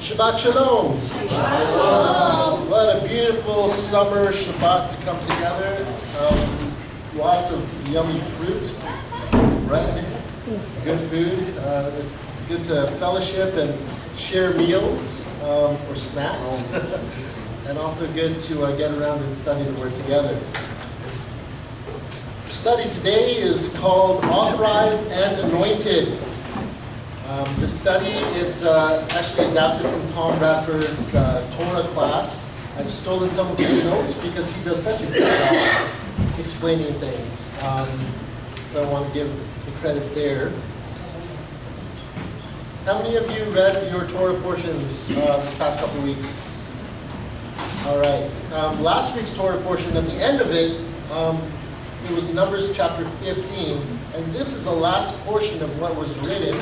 Shabbat Shalom. Shabbat Shalom. What a beautiful summer Shabbat to come together. Lots of yummy fruit, right? Good food. It's good to fellowship and share meals or snacks. And also good to get around and study the Word together. Our study today is called Authorized and Anointed. The study is actually adapted from Tom Bradford's Torah class. I've stolen some of his notes because he does such a good job explaining things. So I want to give the credit there. How many of you read your Torah portions this past couple of weeks? All right. Last week's Torah portion, at the end of it, it was Numbers chapter 15. And this is the last portion of what was written.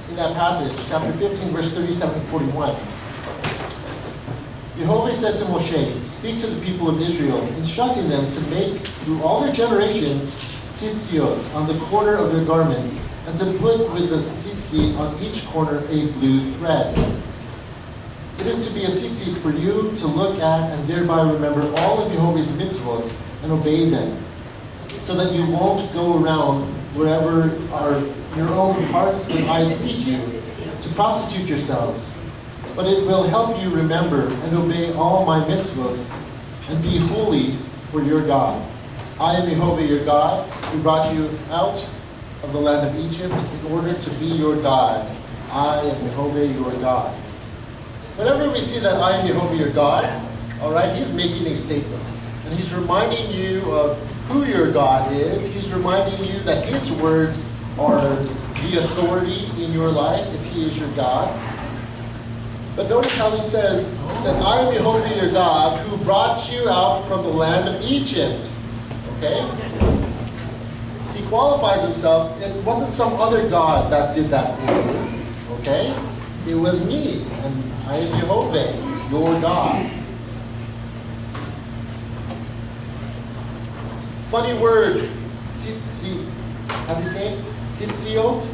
In that passage, chapter 15, verse 37 to 41. Yehovah said to Moshe, "Speak to the people of Israel, instructing them to make through all their generations tzitziot on the corner of their garments, and to put with the tzitzit on each corner a blue thread. It is to be a tzitzit for you to look at and thereby remember all of Yehovah's mitzvot and obey them, so that you won't go around wherever your own hearts and eyes lead you to prostitute yourselves. But it will help you remember and obey all my mitzvot and be holy for your God. I am Yehovah your God, who brought you out of the land of Egypt in order to be your God. I am Yehovah your God." Whenever we see that I am Yehovah your God, all right, he's making a statement. And he's reminding you of who your God is. He's reminding you that his words are the authority in your life if he is your God. But notice how he said, I am Yehovah your God who brought you out from the land of Egypt. Okay? He qualifies himself. It wasn't some other God that did that for you. Okay? It was me. And I am Yehovah, your God. Funny word. Tzitzit. How do you say it? Tzitziot?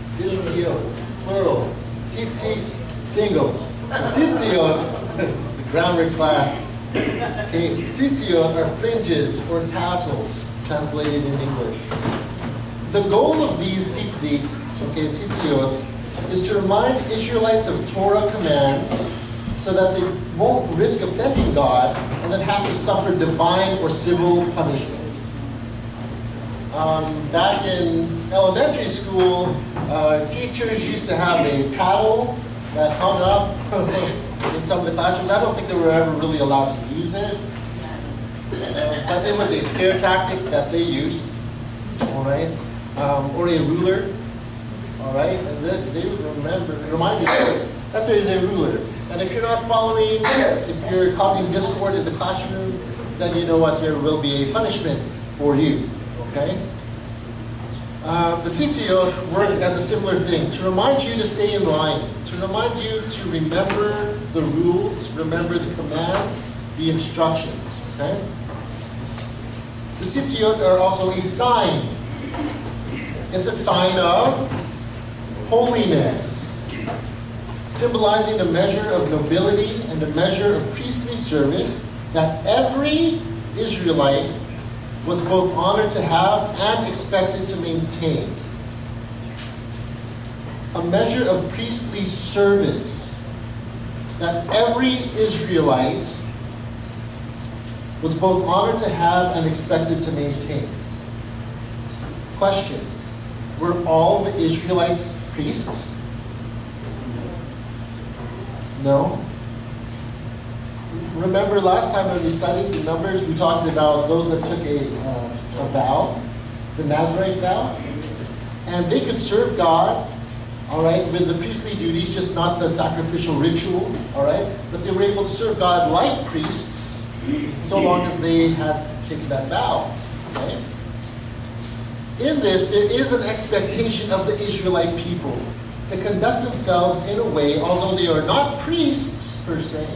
Tzitziot. Plural. Tzitzit. Single. Tzitziot. The grammar class. Okay. Tzitziot are fringes or tassels, translated in English. The goal of these tzitzit, okay, tzitziot, is to remind Israelites of Torah commands so that they won't risk offending God and then have to suffer divine or civil punishment. Back in elementary school, teachers used to have a paddle that hung up in some of the classrooms. I don't think they were ever really allowed to use it. But it was a scare tactic that they used, all right? Or a ruler, all right? And they would remind you that there is a ruler. And if you're not following, if you're causing discord in the classroom, then you know what, there will be a punishment for you, okay? The tzitziot work as a similar thing, to remind you to stay in line, to remind you to remember the rules, remember the commands, the instructions, okay? The tzitziot are also a sign. It's a sign of holiness, symbolizing a measure of nobility and a measure of priestly service that every Israelite was both honored to have and expected to maintain. A measure of priestly service that every Israelite was both honored to have and expected to maintain. Question: were all the Israelites priests? No. Remember last time when we studied the Numbers, we talked about those that took a vow, the Nazarite vow, and they could serve God, all right, with the priestly duties, just not the sacrificial rituals, all right, but they were able to serve God like priests, so long as they had taken that vow, okay? In this, there is an expectation of the Israelite people to conduct themselves in a way, although they are not priests per se,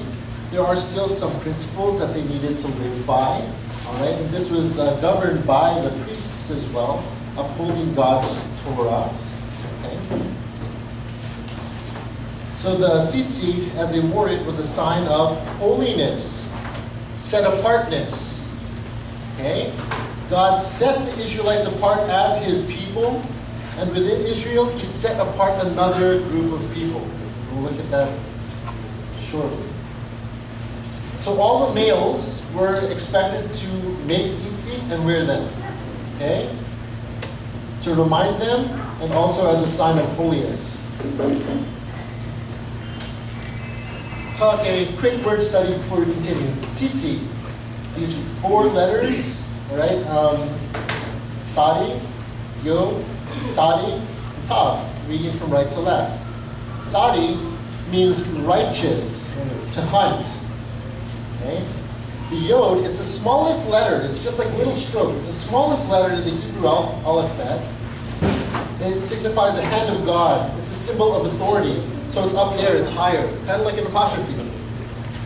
there are still some principles that they needed to live by, All right, and this was governed by the priests as well, upholding God's Torah. Okay. So the tzitzit, as they wore it, was a sign of holiness, set apartness. Okay? God set the Israelites apart as his people, and within Israel, he set apart another group of people. We'll look at that shortly. So all the males were expected to make tzitzit and wear them. Okay? To remind them, and also as a sign of holiness. Okay, quick word study before we continue. Tzitzit, these 4 letters, all right? Sadi, Yod, Sadi, and Tav, reading from right to left. Sadi means righteous, to hunt. Okay? The Yod, it's the smallest letter. It's just like a little stroke. It's the smallest letter in the Hebrew alphabet. It signifies a hand of God. It's a symbol of authority. So it's up there, it's higher, kind of like an apostrophe.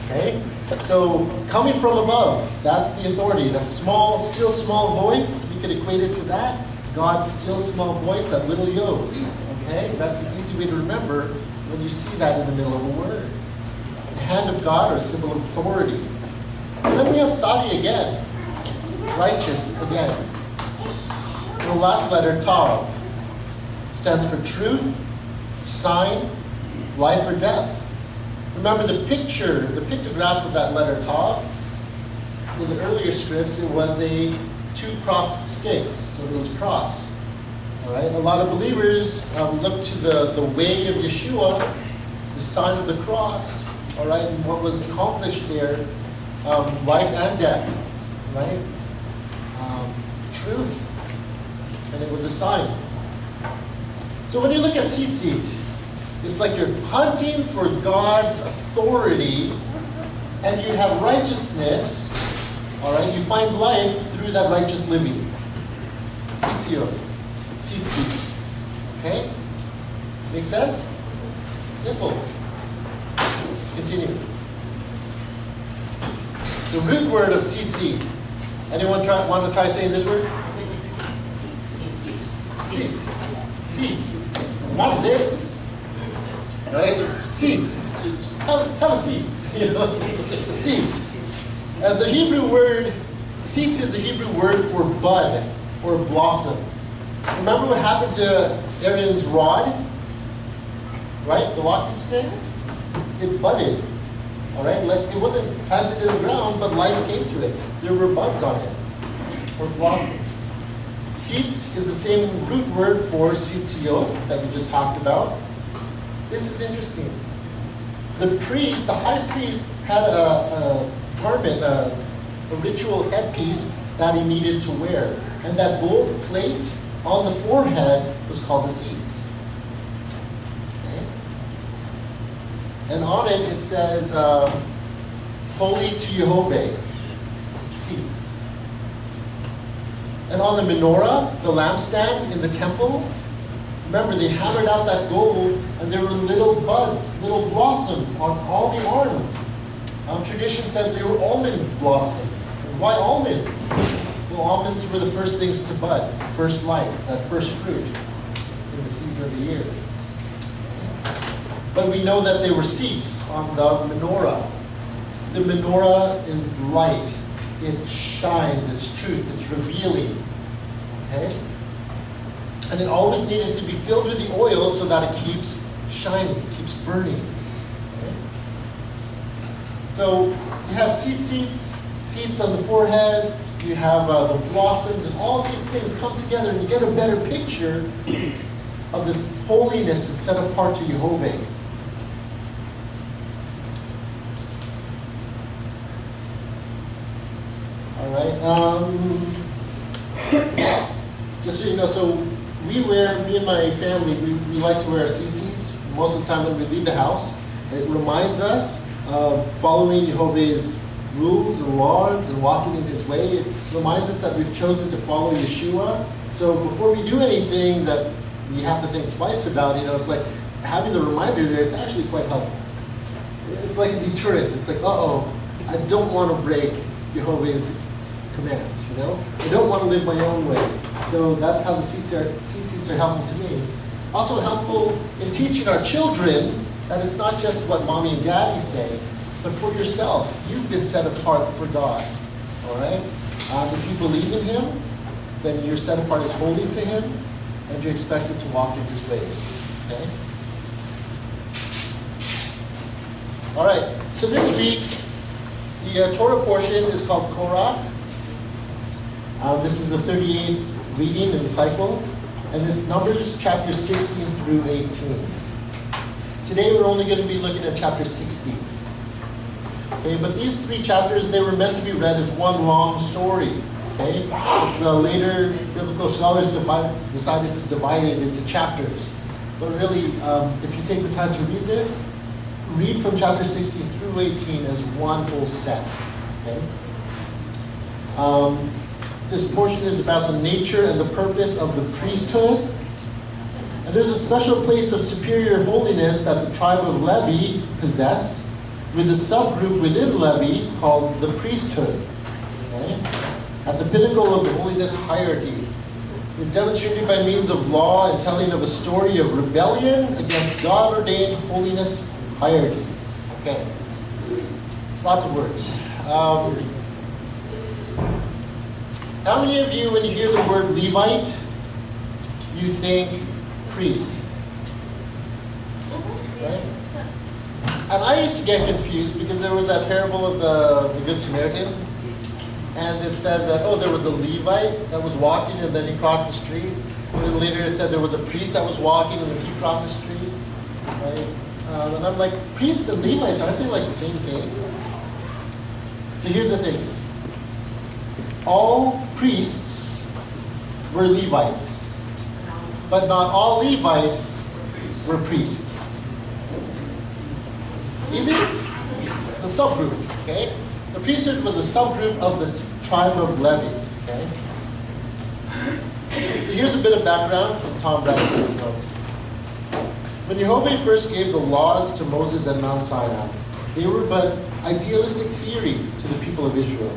Okay? So coming from above, that's the authority. That small, still small voice, we could equate it to that. God's still small voice, that little Yod. Okay? That's an easy way to remember when you see that in the middle of a word. The hand of God, or a symbol of authority. And then we have Sadi again. Righteous again. And the last letter, Tav, stands for truth, sign, life or death. Remember the pictograph of that letter Tav, in the earlier scripts, it was 2 crossed sticks, so it was cross. All right, a lot of believers look to the way of Yeshua, the sign of the cross, all right, and what was accomplished there, life and death, right? Truth, and it was a sign. So when you look at tzitzit, it's like you're hunting for God's authority, and you have righteousness, all right? You find life through that righteous living. Tzitzit. Tzitzit. Okay? Make sense? Simple. Let's continue. The root word of tzitzit. Anyone want to try saying this word? Tzitz. Tzitz. Not zitz. Right? Seeds. Have seeds. You know? Seeds. The Hebrew word, seeds is the Hebrew word for bud or blossom. Remember what happened to Aaron's rod? Right? The walking stick? It budded. Alright? Like it wasn't planted in the ground, but life came to it. There were buds on it. Or blossom. Seeds is the same root word for tzitziot that we just talked about. This is interesting. The priest, the high priest, had a garment, a ritual headpiece that he needed to wear. And that gold plate on the forehead was called the tzitz. Okay? And on it, it says, Holy to Yehovah, tzitz. And on the menorah, the lampstand in the temple, remember, they hammered out that gold, and there were little buds, little blossoms on all the arms. Tradition says they were almond blossoms. And why almonds? Well, almonds were the first things to bud, the first life, that first fruit in the season of the year. But we know that they were seats on the menorah. The menorah is light. It shines, it's truth, it's revealing. Okay? And it always needs to be filled with the oil so that it keeps shining, keeps burning. Okay? So you have seats on the forehead, you have the blossoms, and all these things come together, and you get a better picture of this holiness and set apart to Yehovah. All right. Just so you know, so me and my family, we like to wear our tzitzits most of the time when we leave the house. It reminds us of following Yehovah's rules and laws and walking in his way. It reminds us that we've chosen to follow Yeshua. So before we do anything that we have to think twice about, it's like having the reminder there, it's actually quite helpful. It's like a deterrent. It's like, I don't want to break Yehovah's commands, you know? I don't want to live my own way. So that's how the seed seeds are helpful to me. Also helpful in teaching our children that it's not just what mommy and daddy say, but for yourself. You've been set apart for God, all right? If you believe in Him, then you're set apart as holy to Him, and you're expected to walk in His ways, okay? All right, so this week, the Torah portion is called Korah. This is the 38th reading in the cycle, and it's Numbers chapter 16 through 18. Today we're only going to be looking at chapter 16. Okay, but these 3 chapters, they were meant to be read as one long story. Okay, it's later biblical scholars decided to divide it into chapters. But really, if you take the time to read this, read from chapter 16 through 18 as one whole set. Okay. This portion is about the nature and the purpose of the priesthood. And there's a special place of superior holiness that the tribe of Levi possessed, with a subgroup within Levi called the priesthood. Okay? At the pinnacle of the holiness hierarchy. It's demonstrated by means of law and telling of a story of rebellion against God-ordained holiness hierarchy. Okay. Lots of words. How many of you, when you hear the word Levite, you think priest? Right? And I used to get confused because there was that parable of the Good Samaritan. And it said that, oh, there was a Levite that was walking and then he crossed the street. And then later it said there was a priest that was walking and then he crossed the street. Right? And I'm like, priests and Levites, aren't they like the same thing? So here's the thing. All priests were Levites, but not all Levites were priests. Easy? It's a subgroup, okay? The priesthood was a subgroup of the tribe of Levi, okay? So here's a bit of background from Tom Bradford's notes. When Jehovah first gave the laws to Moses at Mount Sinai, they were but idealistic theory to the people of Israel.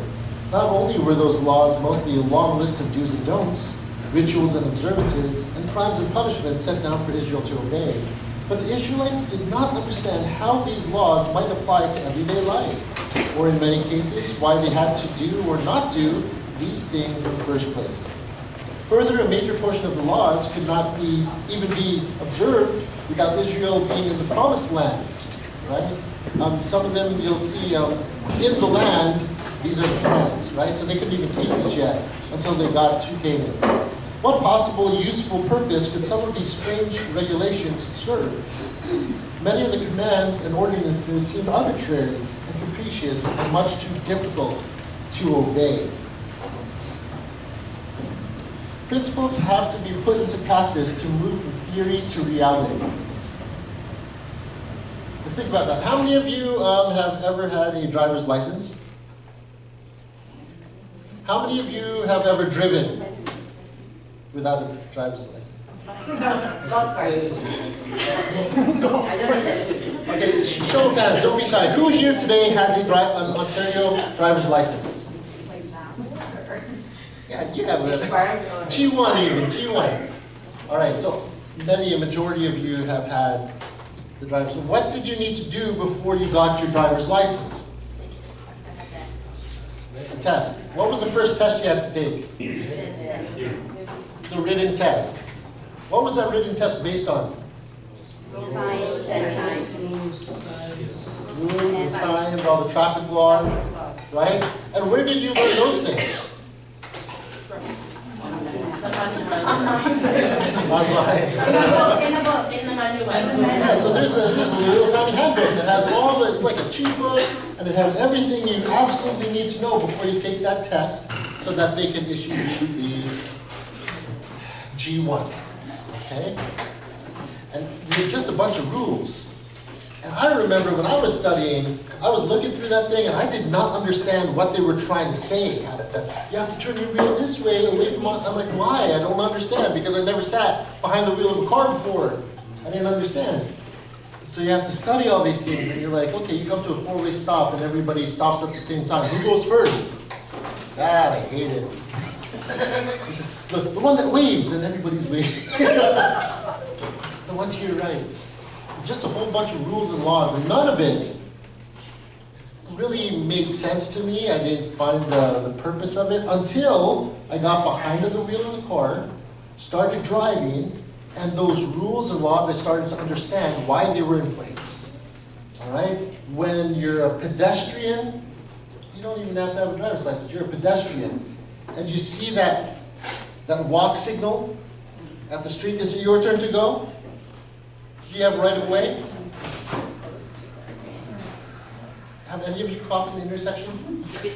Not only were those laws mostly a long list of do's and don'ts, rituals and observances, and crimes and punishments set down for Israel to obey, but the Israelites did not understand how these laws might apply to everyday life, or in many cases, why they had to do or not do these things in the first place. Further, a major portion of the laws could not even be observed without Israel being in the promised land, right? Some of them you'll see in the land, these are the commands, right? So they couldn't even keep these yet until they got to Canaan. What possible useful purpose could some of these strange regulations serve? Many of the commands and ordinances seemed arbitrary and capricious and much too difficult to obey. Principles have to be put into practice to move from theory to reality. Let's think about that. How many of you have ever had a driver's license? How many of you have ever driven without a driver's license? Okay, show of hands, don't be shy. Who here today has an Ontario driver's license? Yeah, you have a G1 even, G1. All right, so a majority of you have had the driver's. What did you need to do before you got your driver's license? A test. What was the first test you had to take? The written test. What was that written test based on? Science and science. Rules and science, all the traffic laws, right? And where did you learn those things? Online. In the book, in the manual. Yeah, so there's a little tiny handbook that has all the, it's like a cheat book, and it has everything you absolutely need to know before you take that test so that they can issue you the G1. Okay? And they're just a bunch of rules. And I remember when I was studying, I was looking through that thing and I did not understand what they were trying to say. You have to turn your wheel this way, away from, I'm like, why? I don't understand, because I never sat behind the wheel of a car before. I didn't understand. So you have to study all these things and you're like, okay, you come to a four-way stop and everybody stops at the same time. Who goes first? That I hate it. The one that waves and everybody's waving. The one to your right. Just a whole bunch of rules and laws, and none of it really made sense to me. I didn't find the purpose of it until I got behind the wheel of the car, started driving, and those rules and laws, I started to understand why they were in place. All right? When you're a pedestrian, you don't even have to have a driver's license. You're a pedestrian, and you see that walk signal at the street. Is it your turn to go? Do you have right of way? Have any of you crossed an intersection? If you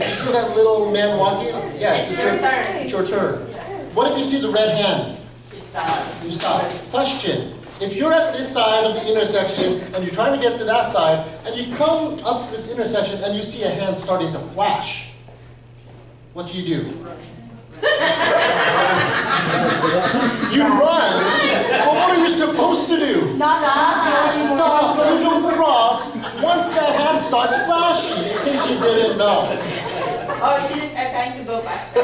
see that little man walking, yes, it's your turn. What if you see the red hand? You stop. Question. If you're at this side of the intersection and you're trying to get to that side, and you come up to this intersection and you see a hand starting to flash, what do? You run. Well, what are you supposed to do? Stop. You don't cross once that hand starts flashing, in case you didn't know. Oh, she's trying to go back.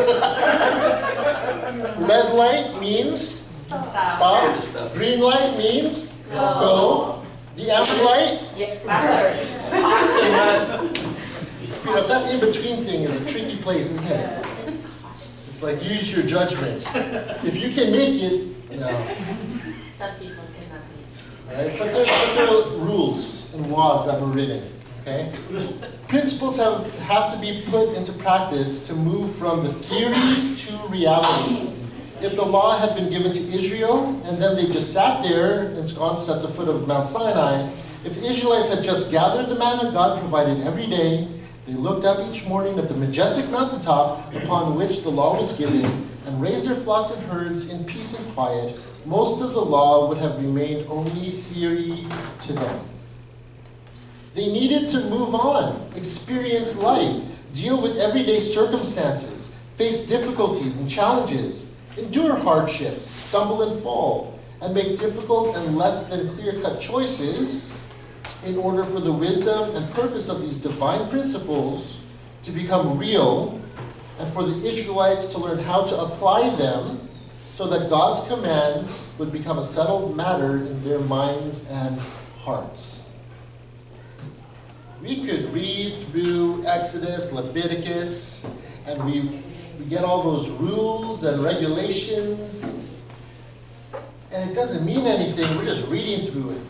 Red light means stop. Green light means go. The amber light? Speed up. That in-between thing is a tricky place, isn't it? It's like, use your judgment. If you can make it, no. Some people cannot make it. Right? But there are rules and laws that were written. Okay? Principles have to be put into practice to move from the theory to reality. If the law had been given to Israel, and then they just sat there ensconced at the foot of Mount Sinai, if the Israelites had just gathered the manna God provided every day, they looked up each morning at the majestic mountaintop upon which the law was given, and raised their flocks and herds in peace and quiet, most of the law would have remained only theory to them. They needed to move on, experience life, deal with everyday circumstances, face difficulties and challenges, endure hardships, stumble and fall, and make difficult and less than clear-cut choices in order for the wisdom and purpose of these divine principles to become real, and for the Israelites to learn how to apply them so that God's commands would become a settled matter in their minds and hearts. We could read through Exodus, Leviticus, and we get all those rules and regulations, and it doesn't mean anything. We're just reading through it.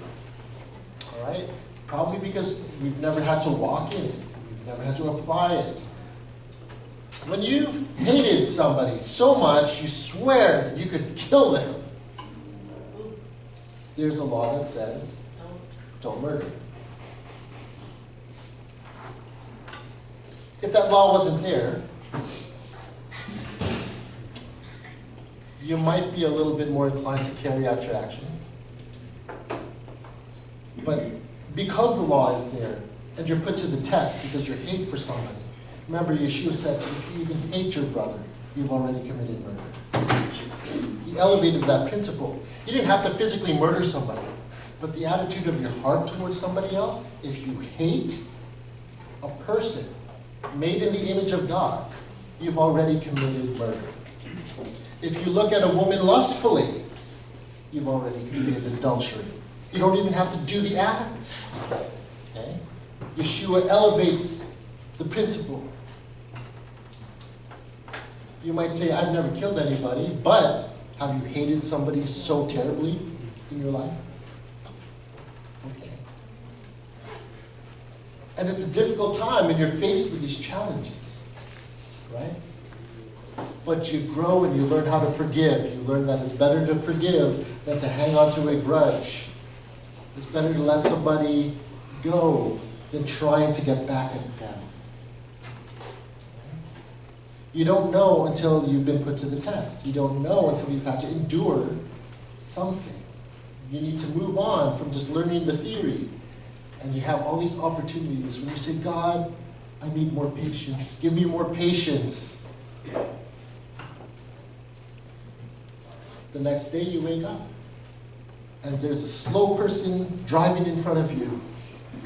All right? Probably because we've never had to walk in it. We've never had to apply it. When you've hated somebody so much, you swear that you could kill them, there's a law that says, don't murder. If that law wasn't there, you might be a little bit more inclined to carry out your action. But because the law is there, and you're put to the test because your hate for somebody, remember Yeshua said, if you even hate your brother, you've already committed murder. He elevated that principle. You didn't have to physically murder somebody, but the attitude of your heart towards somebody else, if you hate a person made in the image of God, you've already committed murder. If you look at a woman lustfully, you've already committed adultery. You don't even have to do the act. Okay? Yeshua elevates the principle. You might say, I've never killed anybody, but have you hated somebody so terribly in your life? Okay. And it's a difficult time when you're faced with these challenges, right? But you grow and you learn how to forgive. You learn that it's better to forgive than to hang on to a grudge. It's better to let somebody go than trying to get back at them. You don't know until you've been put to the test. You don't know until you've had to endure something. You need to move on from just learning the theory. And you have all these opportunities when you say, God, I need more patience. Give me more patience. The next day you wake up, and there's a slow person driving in front of you.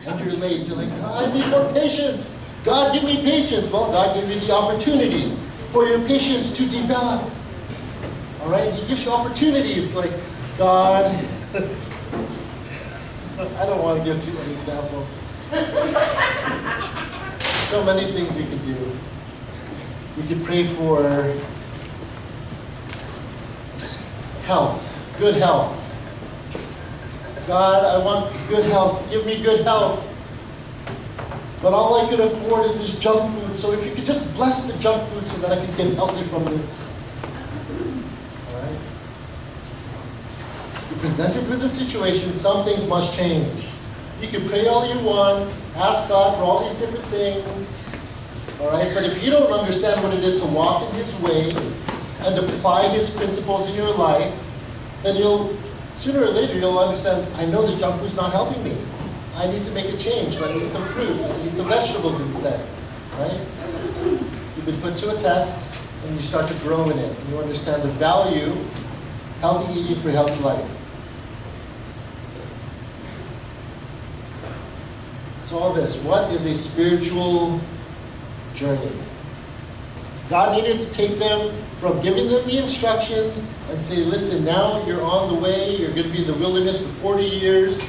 And you're late. You're like, oh, I need more patience. God, give me patience. Well, God gave you the opportunity for your patience to develop. All right? He gives you opportunities like, God, I don't want to give too many examples. So many things we could do. We could pray for health, good health. God, I want good health. Give me good health. But all I could afford is this junk food. So if you could just bless the junk food so that I could get healthy from this. All right? You're presented with a situation, some things must change. You can pray all you want, ask God for all these different things. All right? But if you don't understand what it is to walk in His way and apply His principles in your life, then sooner or later you'll understand, I know this junk food's not helping me. I need to make a change. I need some fruit. I need some vegetables instead. Right? You've been put to a test, and you start to grow in it. And you understand the value, healthy eating for healthy life. So all this, what is a spiritual journey? God needed to take them from giving them the instructions and say, listen, now you're on the way. You're going to be in the wilderness for 40 years.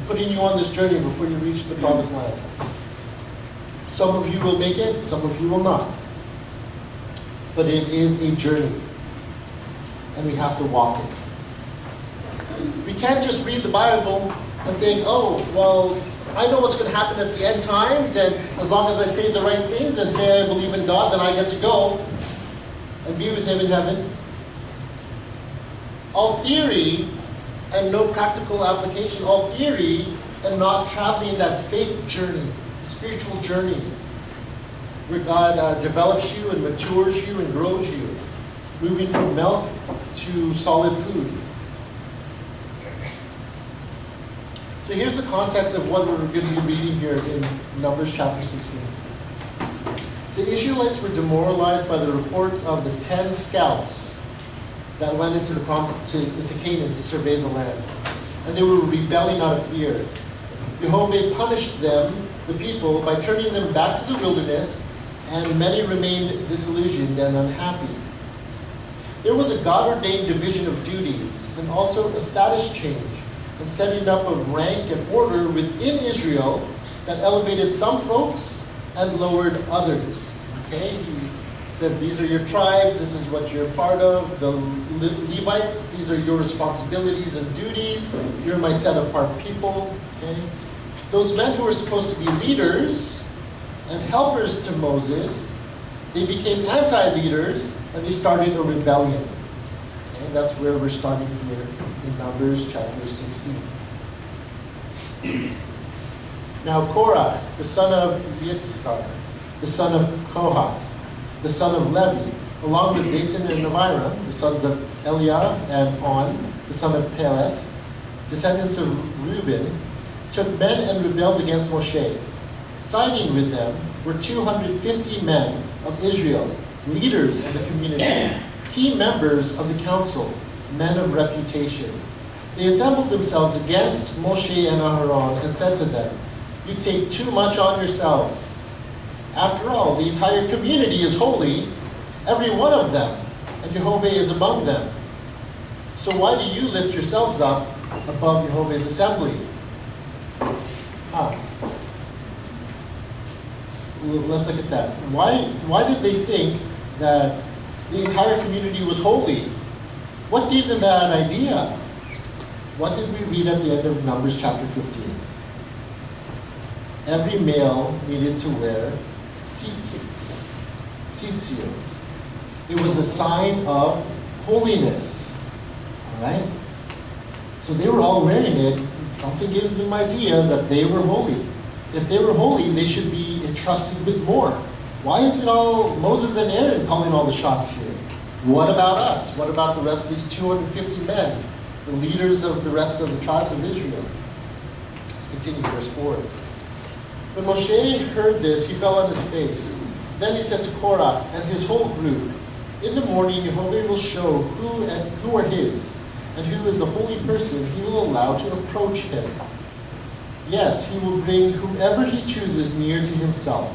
Putting you on this journey before you reach the promised land. Some of you will make it, some of you will not. But it is a journey, and we have to walk it. We can't just read the Bible and think, oh, well, I know what's going to happen at the end times, and as long as I say the right things and say I believe in God, then I get to go and be with Him in heaven. All theory and no practical application, all theory and not traveling that faith journey, spiritual journey, where God develops you and matures you and grows you, moving from milk to solid food. So here's the context of what we're going to be reading here in Numbers chapter 16. The Israelites were demoralized by the reports of the 10 scouts that went into the promise into Canaan to survey the land. And they were rebelling out of fear. Jehovah punished them, the people, by turning them back to the wilderness, and many remained disillusioned and unhappy. There was a God-ordained division of duties, and also a status change, and setting up of rank and order within Israel that elevated some folks and lowered others. Okay? He said, these are your tribes, this is what you're part of. The Levites, these are your responsibilities and duties. You're my set-apart people. Okay? Those men who were supposed to be leaders and helpers to Moses, they became anti-leaders, and they started a rebellion. Okay? That's where we're starting here in Numbers chapter 16. Now Korah, the son of Yitzhar, the son of Kohath, the son of Levi, along with Datan and Abiram, the sons of Eliab and On, the son of Pelet, descendants of Reuben, took men and rebelled against Moshe. Siding with them were 250 men of Israel, leaders of the community, key members of the council, men of reputation. They assembled themselves against Moshe and Aaron and said to them, "You take too much on yourselves. After all, the entire community is holy, every one of them, and Jehovah is among them. So why do you lift yourselves up above Jehovah's assembly?" Let's look at that. Why did they think that the entire community was holy? What gave them that idea? What did we read at the end of Numbers chapter 15? Every male needed to wear tzitzit. It was a sign of holiness. All right? So they were all wearing it. Something gave them the idea that they were holy. If they were holy, they should be entrusted with more. Why is it all Moses and Aaron calling all the shots here? What about us? What about the rest of these 250 men, the leaders of the rest of the tribes of Israel? Let's continue, verse 4. When Moshe heard this, he fell on his face. Then he said to Korah and his whole group, "In the morning Jehovah will show who are his, and who is the holy person he will allow to approach him. Yes, he will bring whomever he chooses near to himself.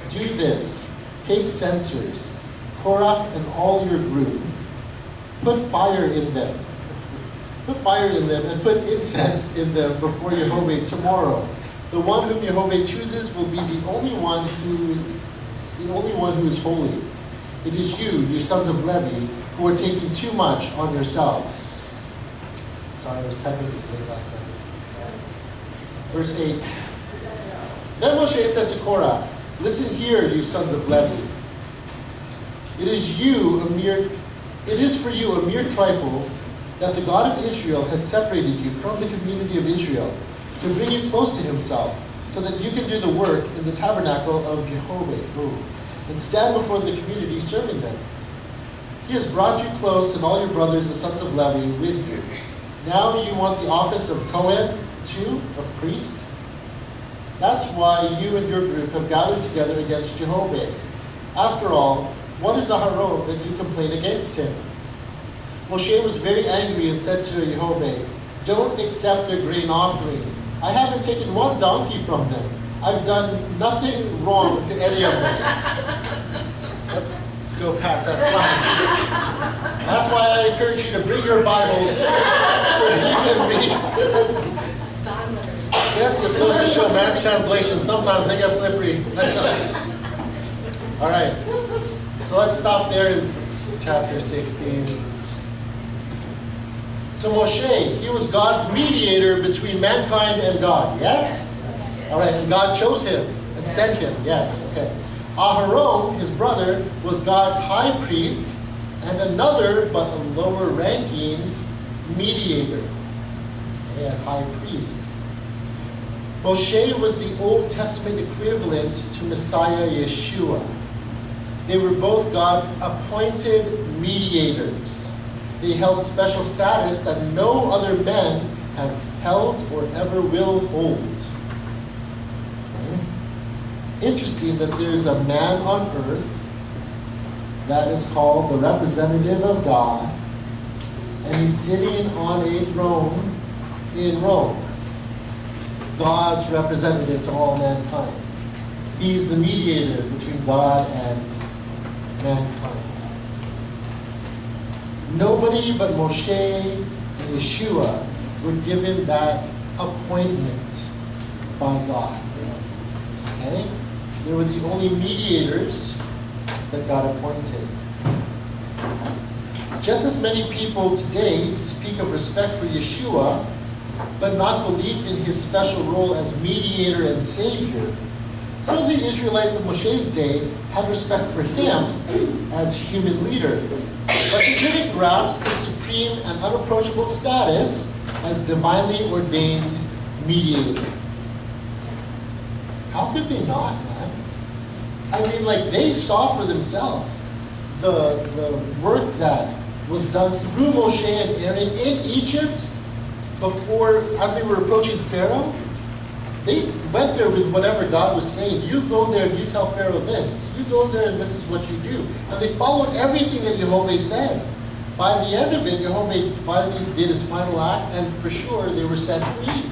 Do this. Take censers, Korah and all your group. Put fire in them. Put fire in them and put incense in them before Yehovah tomorrow. The one whom Yehovah chooses will be the only one who is holy. It is you sons of Levi, who are taking too much on yourselves. Sorry, I was typing this late last night. Verse 8. Then Moshe said to Korah, listen here, you sons of Levi. It is for you a mere trifle that the God of Israel has separated you from the community of Israel to bring you close to himself, so that you can do the work in the tabernacle of Yehovah and stand before the community serving them. He has brought you close, and all your brothers, the sons of Levi, with you. Now you want the office of Kohen, too, of priest? That's why you and your group have gathered together against Jehovah. After all, what is Aharon that you complain against him? Moshe was very angry and said to Yehovah, don't accept their grain offering. I haven't taken one donkey from them. I've done nothing wrong to any of them. Let's go past that slide. That's why I encourage you to bring your Bibles so you can read. That just goes to show man's translation. Sometimes they get slippery. All right. So let's stop there in chapter 16. So Moshe, he was God's mediator between mankind and God. Yes? All right. And God chose him and sent him. Yes. Okay. Aharon, his brother, was God's high priest and another, but a lower ranking, mediator. Okay, as high priest. Moshe was the Old Testament equivalent to Messiah Yeshua. They were both God's appointed mediators. They held special status that no other men have held or ever will hold. Okay. Interesting that there's a man on earth that is called the representative of God, and he's sitting on a throne in Rome. God's representative to all mankind. He's the mediator between God and mankind. Nobody but Moshe and Yeshua were given that appointment by God. Okay? They were the only mediators that God appointed. Just as many people today speak of respect for Yeshua, but not belief in his special role as mediator and savior, so the Israelites of Moshe's day had respect for him as human leader, but they didn't grasp his supreme and unapproachable status as divinely ordained mediator. How could they not, man? I mean, like, they saw for themselves the work that was done through Moshe and Aaron in Egypt before, as they were approaching Pharaoh. They went there with whatever God was saying. You go there and you tell Pharaoh this. You go there and this is what you do. And they followed everything that Yehovah said. By the end of it, Yehovah finally did his final act, and for sure they were set free.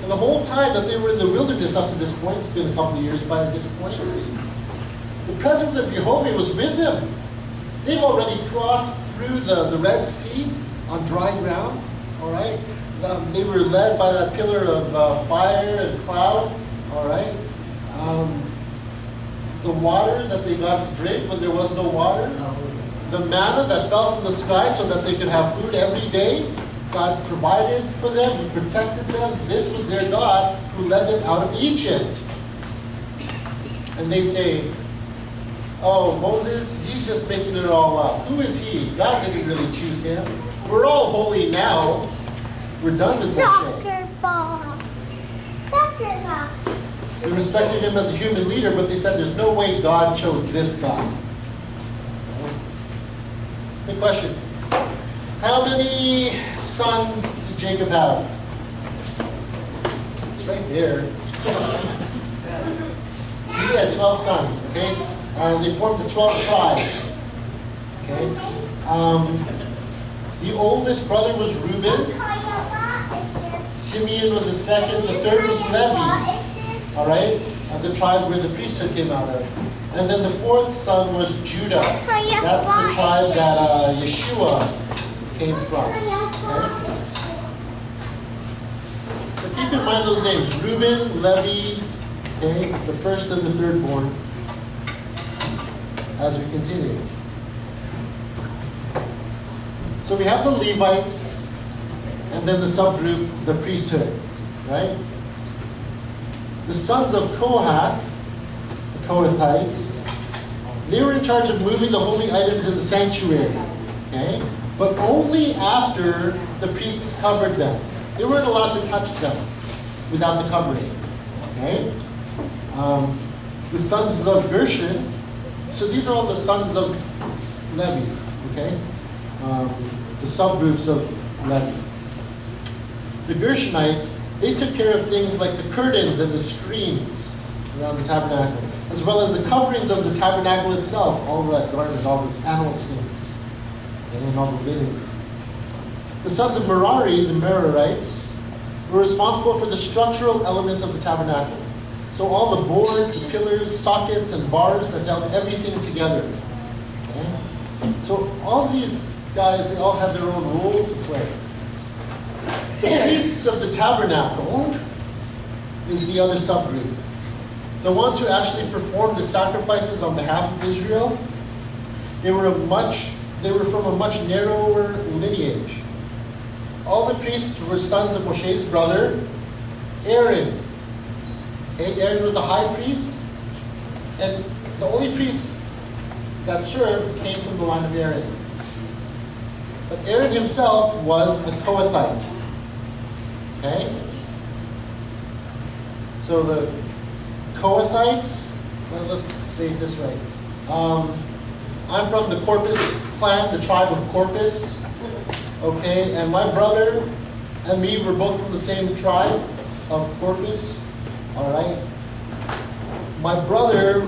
And the whole time that they were in the wilderness up to this point, it's been a couple of years by this point, the presence of Yehovah was with them. They've already crossed through the Red Sea on dry ground. All right? They were led by that pillar of fire and cloud. All right? The water that they got to drink when there was no water. The manna that fell from the sky so that they could have food every day. God provided for them. He protected them. This was their God who led them out of Egypt. And they say, oh, Moses, he's just making it all up. Who is he? God didn't really choose him. We're all holy now. We're done with Moshe. They respected him as a human leader, but they said there's no way God chose this guy. Okay. Good question. How many sons did Jacob have? It's right there. So he had 12 sons, okay? They formed the 12 tribes. Okay? The oldest brother was Reuben. Simeon was the second. The third was Levi. All right, the tribe where the priesthood came out of. And then the fourth son was Judah. That's the tribe that Yeshua came from. Okay? So keep in mind those names: Reuben, Levi, okay, the first and the third born. As we continue. So we have the Levites, and then the subgroup, the priesthood, right? The sons of Kohath, the Kohathites, they were in charge of moving the holy items in the sanctuary, okay? But only after the priests covered them. They weren't allowed to touch them without the covering, okay? The sons of Gershon, so these are all the sons of Levi, okay? The subgroups of Levi. The Gershonites, they took care of things like the curtains and the screens around the tabernacle, as well as the coverings of the tabernacle itself, all that garment, all these animal skins, and all the linen. The sons of Merari, the Merarites, were responsible for the structural elements of the tabernacle. So all the boards, the pillars, sockets, and bars that held everything together. Okay? So all these guys, they all had their own role to play. The priests of the tabernacle is the other subgroup. The ones who actually performed the sacrifices on behalf of Israel, they were from a much narrower lineage. All the priests were sons of Moshe's brother, Aaron. Okay, Aaron was a high priest, and the only priest that served came from the line of Aaron. But Aaron himself was a Kohathite. Okay? So the Kohathites, let's say it this way. I'm from the Corpus clan, the tribe of Corpus. Okay, and my brother and me were both from the same tribe of Corpus. All right. My brother,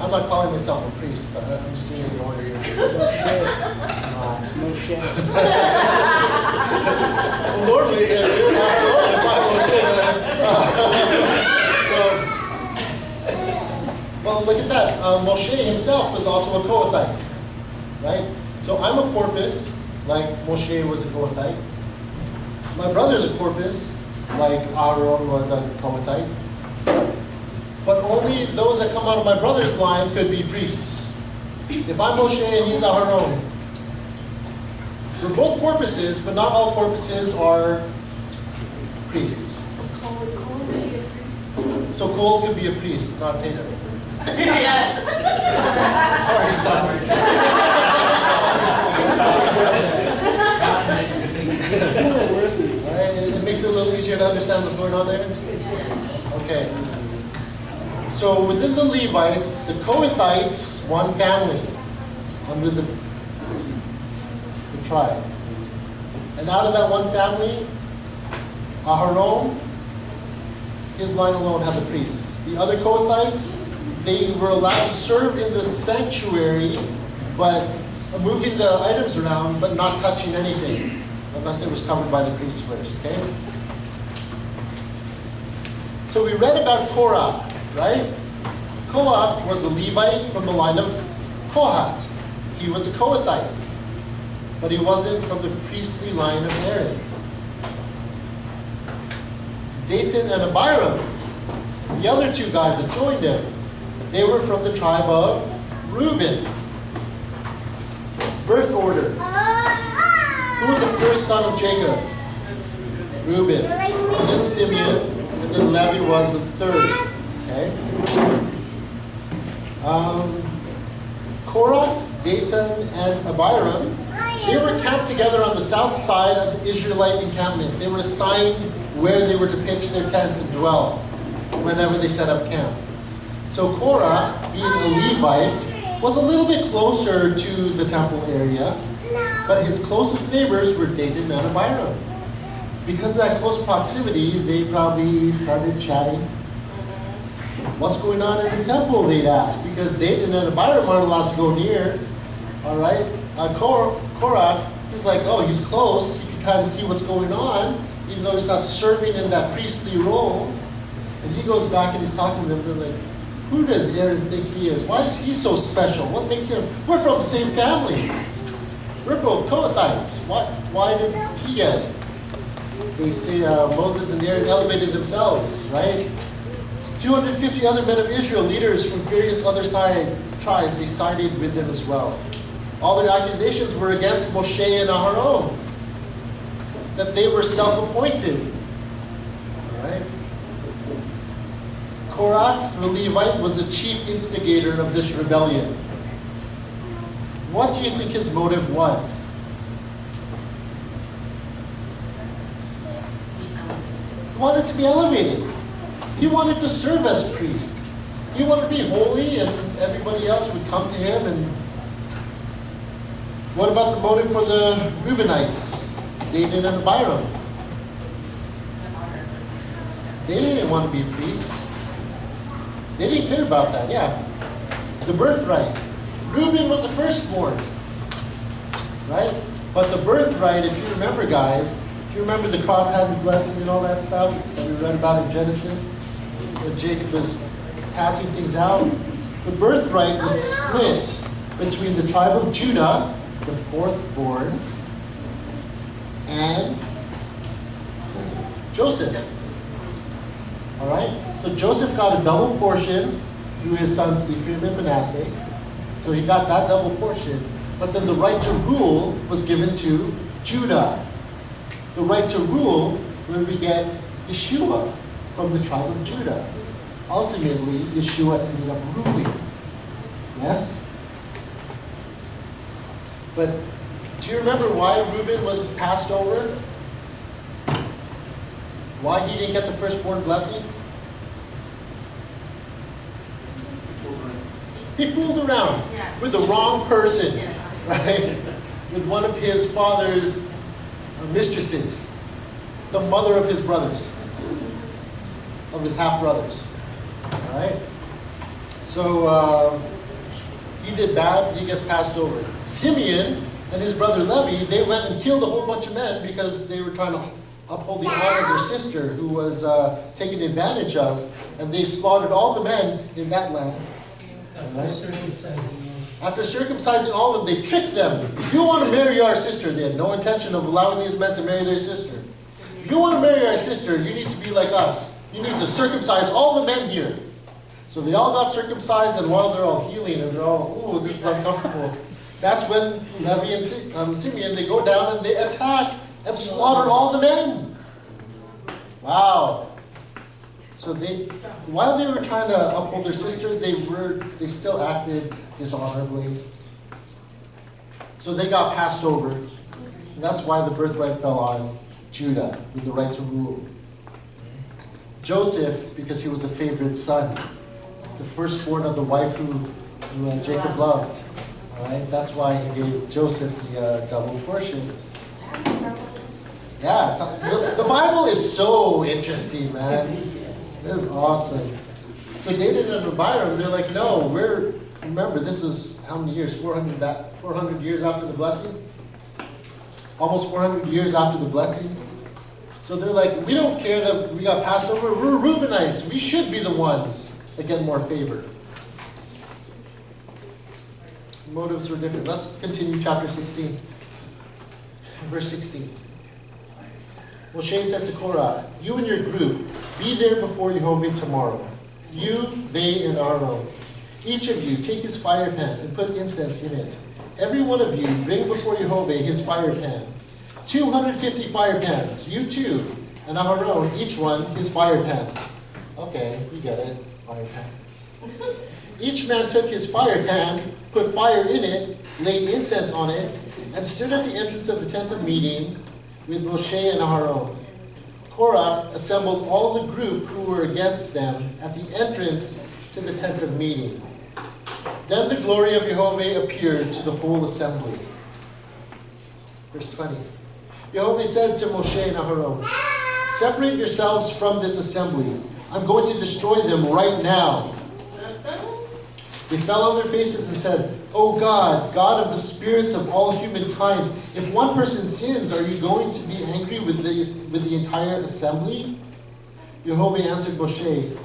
I'm not calling myself a priest, but I'm just doing it in order here. Normally, if well, look at that. Moshe himself was also a Kohathite, right? So I'm a Corpus, like Moshe was a Kohathite. My brother's a Corpus, like Aaron was a Kohathite. But only those that come out of my brother's line could be priests. If I'm Moshe and he's Aaron, we're both Corpuses, but not all Corpuses are priests. So Cole could be a priest, not Tatum. Yes. Sorry, son. All right, it makes it a little easier to understand what's going on there. Okay. So within the Levites, the Kohathites, one family under the tribe. And out of that one family, Aharon, his line alone had the priests. The other Kohathites, they were allowed to serve in the sanctuary, but moving the items around, but not touching anything, unless it was covered by the priest first, okay? So we read about Korah, right? Korah was a Levite from the line of Kohath. He was a Kohathite, but he wasn't from the priestly line of Aaron. Dathan and Abiram, the other two guys that joined him, they were from the tribe of Reuben. Birth order. Who was the first son of Jacob? Reuben. And then Simeon. And then Levi was the third. Okay? Korah, Dathan, and Abiram, they were camped together on the south side of the Israelite encampment. They were assigned where they were to pitch their tents and dwell whenever they set up camp. So Korah, being a Levite, was a little bit closer to the temple area, but his closest neighbors were Dathan and Abiram. Because of that close proximity, they probably started chatting. What's going on in the temple, they'd ask, because Dathan and Abiram aren't allowed to go near. All right? Korach, he's like, oh, he's close. He can kind of see what's going on, even though he's not serving in that priestly role. And he goes back and he's talking to them. They're like, who does Aaron think he is? Why is he so special? What makes him? We're from the same family. We're both Kohathites. Why did he get it? They say Moses and Aaron elevated themselves, right? 250 other men of Israel, leaders from various other tribes, they sided with them as well. All their accusations were against Moshe and Aharon, that they were self-appointed. All right? Korach, the Levite, was the chief instigator of this rebellion. What do you think his motive was? He wanted to be elevated. He wanted to serve as priest. He wanted to be holy, and everybody else would come to him. And what about the motive for the Reubenites, Dathan and Abiram? They didn't want to be priests. They didn't care about that. Yeah, the birthright. Reuben was the firstborn, right? But the birthright, if you remember, guys, if you remember the cross-handed blessing and all that stuff that we read about in Genesis, where Jacob was passing things out, the birthright was split between the tribe of Judah, the fourth-born, and Joseph. All right? So Joseph got a double portion through his sons Ephraim and Manasseh. So he got that double portion. But then the right to rule was given to Judah. The right to rule, where we get Yeshua from the tribe of Judah. Ultimately, Yeshua ended up ruling. Yes? But do you remember why Reuben was passed over? Why he didn't get the firstborn blessing? He fooled around with the wrong person, right? With one of his father's mistresses, the mother of his brothers, of his half-brothers, all right? So he did bad, he gets passed over. Simeon and his brother Levi, they went and killed a whole bunch of men because they were trying to uphold the honor of their sister who was taken advantage of, and they slaughtered all the men in that land. Right? After circumcising all of them, they tricked them. If you want to marry our sister, they had no intention of allowing these men to marry their sister. If you want to marry our sister, you need to be like us. You need to circumcise all the men here. So they all got circumcised, and while they're all healing and they're all, ooh, this is uncomfortable, that's when Levi and Simeon, they go down and they attack and slaughter all the men. Wow. So while they were trying to uphold their sister, they still acted dishonorably. So they got passed over. And that's why the birthright fell on Judah with the right to rule. Joseph, because he was a favorite son, the firstborn of the wife who Jacob loved. All right, that's why he gave Joseph the double portion. Yeah, the Bible is so interesting, man. It is awesome. So Dathan and Abiram, they're like, no, remember, this is how many years? 400 years after the blessing? Almost 400 years after the blessing. So they're like, we don't care that we got passed over. We're Reubenites. We should be the ones that get more favor. Motives were different. Let's continue chapter 16. Verse 16. Moshe said to Korah, you and your group, be there before Yehovah tomorrow. You, they, and Aaron. Each of you take his fire pan and put incense in it. Every one of you bring before Yehovah his fire pan. 250 fire pans, you too, and Aaron, each one his fire pan. Okay, we get it, fire pan. Each man took his fire pan, put fire in it, laid incense on it, and stood at the entrance of the tent of meeting with Moshe and Aharon. Korah assembled all the group who were against them at the entrance to the tent of meeting. Then the glory of Yehovah appeared to the whole assembly. Verse 20. Yehovah said to Moshe and Aharon, separate yourselves from this assembly. I'm going to destroy them right now. They fell on their faces and said, "O God, God of the spirits of all humankind, if one person sins, are you going to be angry with the entire assembly?" Jehovah answered Moshe,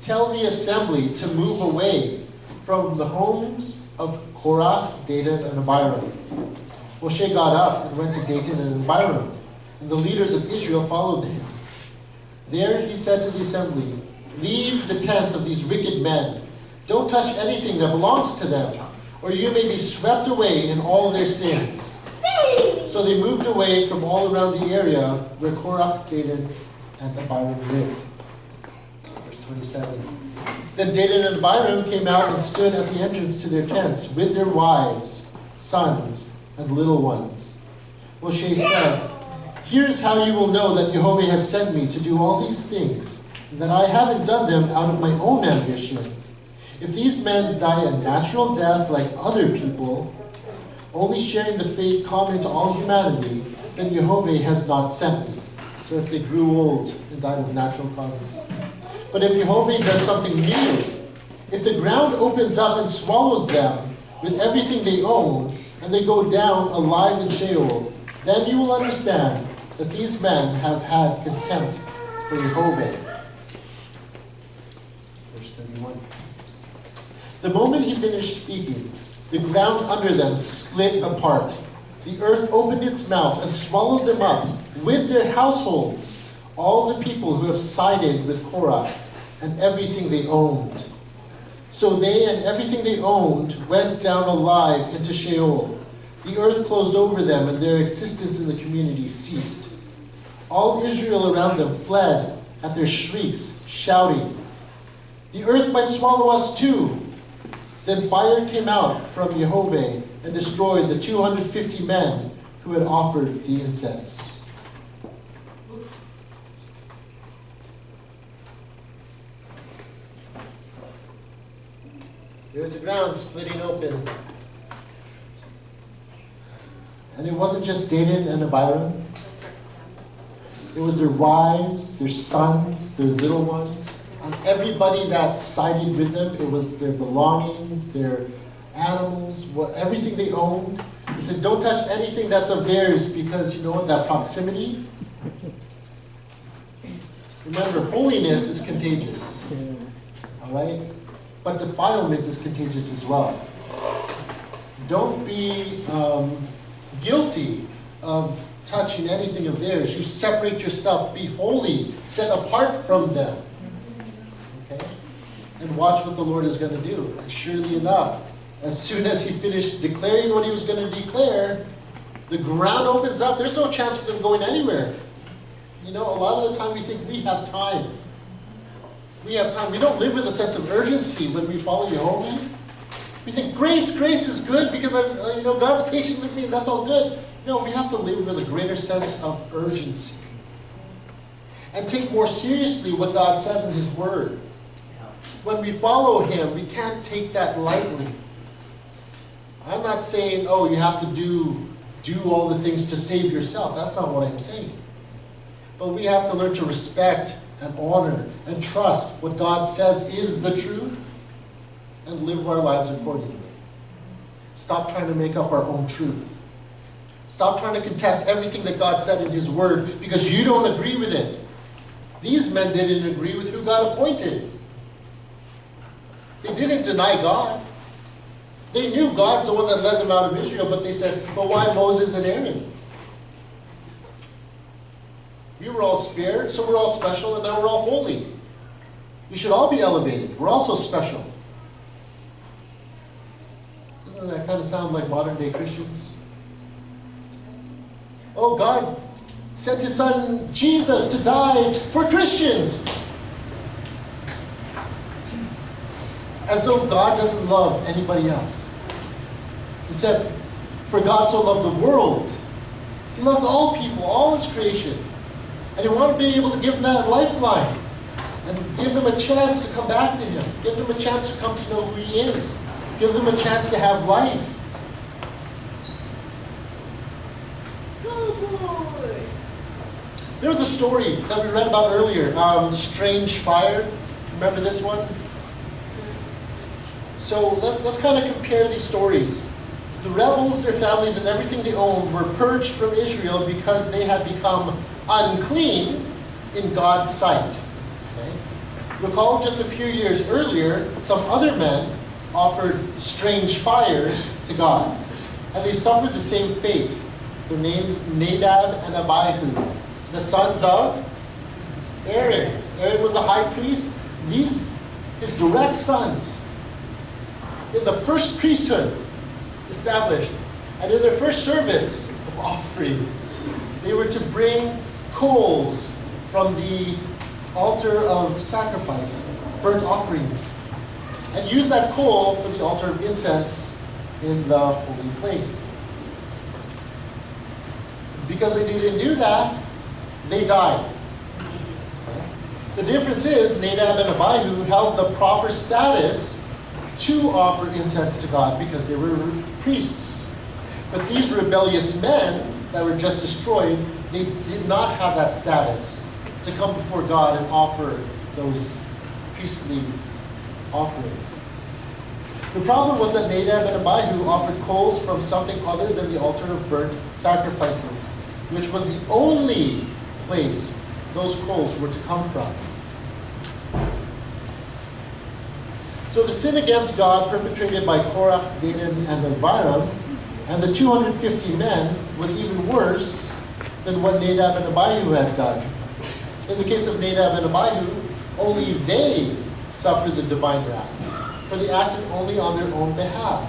"Tell the assembly to move away from the homes of Korah, Dathan, and Abiram." Moshe got up and went to Dathan and Abiram, and the leaders of Israel followed him. There he said to the assembly, "Leave the tents of these wicked men. Don't touch anything that belongs to them, or you may be swept away in all their sins." So they moved away from all around the area where Korah, Dathan, and Abiram lived. Verse 27. Then Dathan and Abiram came out and stood at the entrance to their tents with their wives, sons, and little ones. Moshe said, "Here is how you will know that Jehovah has sent me to do all these things, and that I haven't done them out of my own ambition. If these men die a natural death like other people, only sharing the fate common to all humanity, then Jehovah has not sent me." So if they grew old and died of natural causes. "But if Jehovah does something new, if the ground opens up and swallows them with everything they own, and they go down alive in Sheol, then you will understand that these men have had contempt for Jehovah." Verse 31. The moment he finished speaking, the ground under them split apart. The earth opened its mouth and swallowed them up with their households, all the people who have sided with Korah and everything they owned. So they and everything they owned went down alive into Sheol. The earth closed over them, and their existence in the community ceased. All Israel around them fled at their shrieks, shouting, "The earth might swallow us too." Then fire came out from Jehovah and destroyed the 250 men who had offered the incense. There's the ground splitting open. And it wasn't just Dathan and Abiram. It was their wives, their sons, their little ones, and everybody that sided with them. It was their belongings, their animals, everything they owned. He said, "Don't touch anything that's of theirs," because you know what, that proximity. Remember, holiness is contagious. All right? But defilement is contagious as well. Don't be guilty of touching anything of theirs. You separate yourself. Be holy, set apart from them. Okay? And watch what the Lord is going to do. And surely enough, as soon as he finished declaring what he was going to declare, the ground opens up. There's no chance for them going anywhere. You know, a lot of the time we think we have time. We have time. We don't live with a sense of urgency when we follow Jehovah. We think grace is good because God's patient with me and that's all good. No, we have to live with a greater sense of urgency and take more seriously what God says in his word. When we follow him, we can't take that lightly. I'm not saying, oh, you have to do all the things to save yourself. That's not what I'm saying. But we have to learn to respect and honor and trust what God says is the truth and live our lives accordingly. Stop trying to make up our own truth. Stop trying to contest everything that God said in his word because you don't agree with it. These men didn't agree with who God appointed. They didn't deny God. They knew God's the one that led them out of Israel, but they said, but why Moses and Aaron? We were all spared, so we're all special, and now we're all holy. We should all be elevated. We're also special. Doesn't that kind of sound like modern day Christians? Oh, God sent his son Jesus to die for Christians. As though God doesn't love anybody else. He said, for God so loved the world. He loved all people, all his creation. And he wanted to be able to give them that lifeline. And give them a chance to come back to him. Give them a chance to come to know who he is. Give them a chance to have life. There was a story that we read about earlier, Strange Fire. Remember this one? So let's kind of compare these stories. The rebels, their families, and everything they owned were purged from Israel because they had become unclean in God's sight. Okay? Recall just a few years earlier, some other men offered strange fire to God, and they suffered the same fate. Their names Nadab and Abihu, the sons of Aaron. Aaron was the high priest. These, his direct sons, in the first priesthood established, and in their first service of offering, they were to bring coals from the altar of sacrifice, burnt offerings, and use that coal for the altar of incense in the holy place. Because they didn't do that, they died. Okay? The difference is Nadab and Abihu held the proper status to offer incense to God because they were priests. But these rebellious men that were just destroyed, they did not have that status to come before God and offer those priestly offerings. The problem was that Nadab and Abihu offered coals from something other than the altar of burnt sacrifices, which was the only place those coals were to come from. So the sin against God perpetrated by Korah, Dathan, and Abiram, and the 250 men was even worse than what Nadab and Abihu had done. In the case of Nadab and Abihu, only they suffered the divine wrath, for they acted only on their own behalf.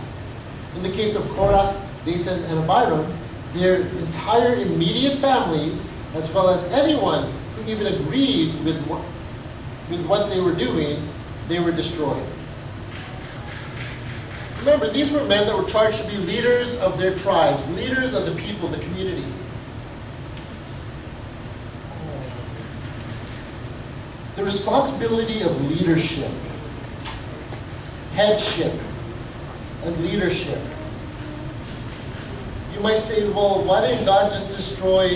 In the case of Korah, Dathan, and Abiram, their entire immediate families, as well as anyone who even agreed with what they were doing, they were destroyed. Remember, these were men that were charged to be leaders of their tribes, leaders of the people, the community. The responsibility of leadership, headship, and leadership. You might say, well, why didn't God just destroy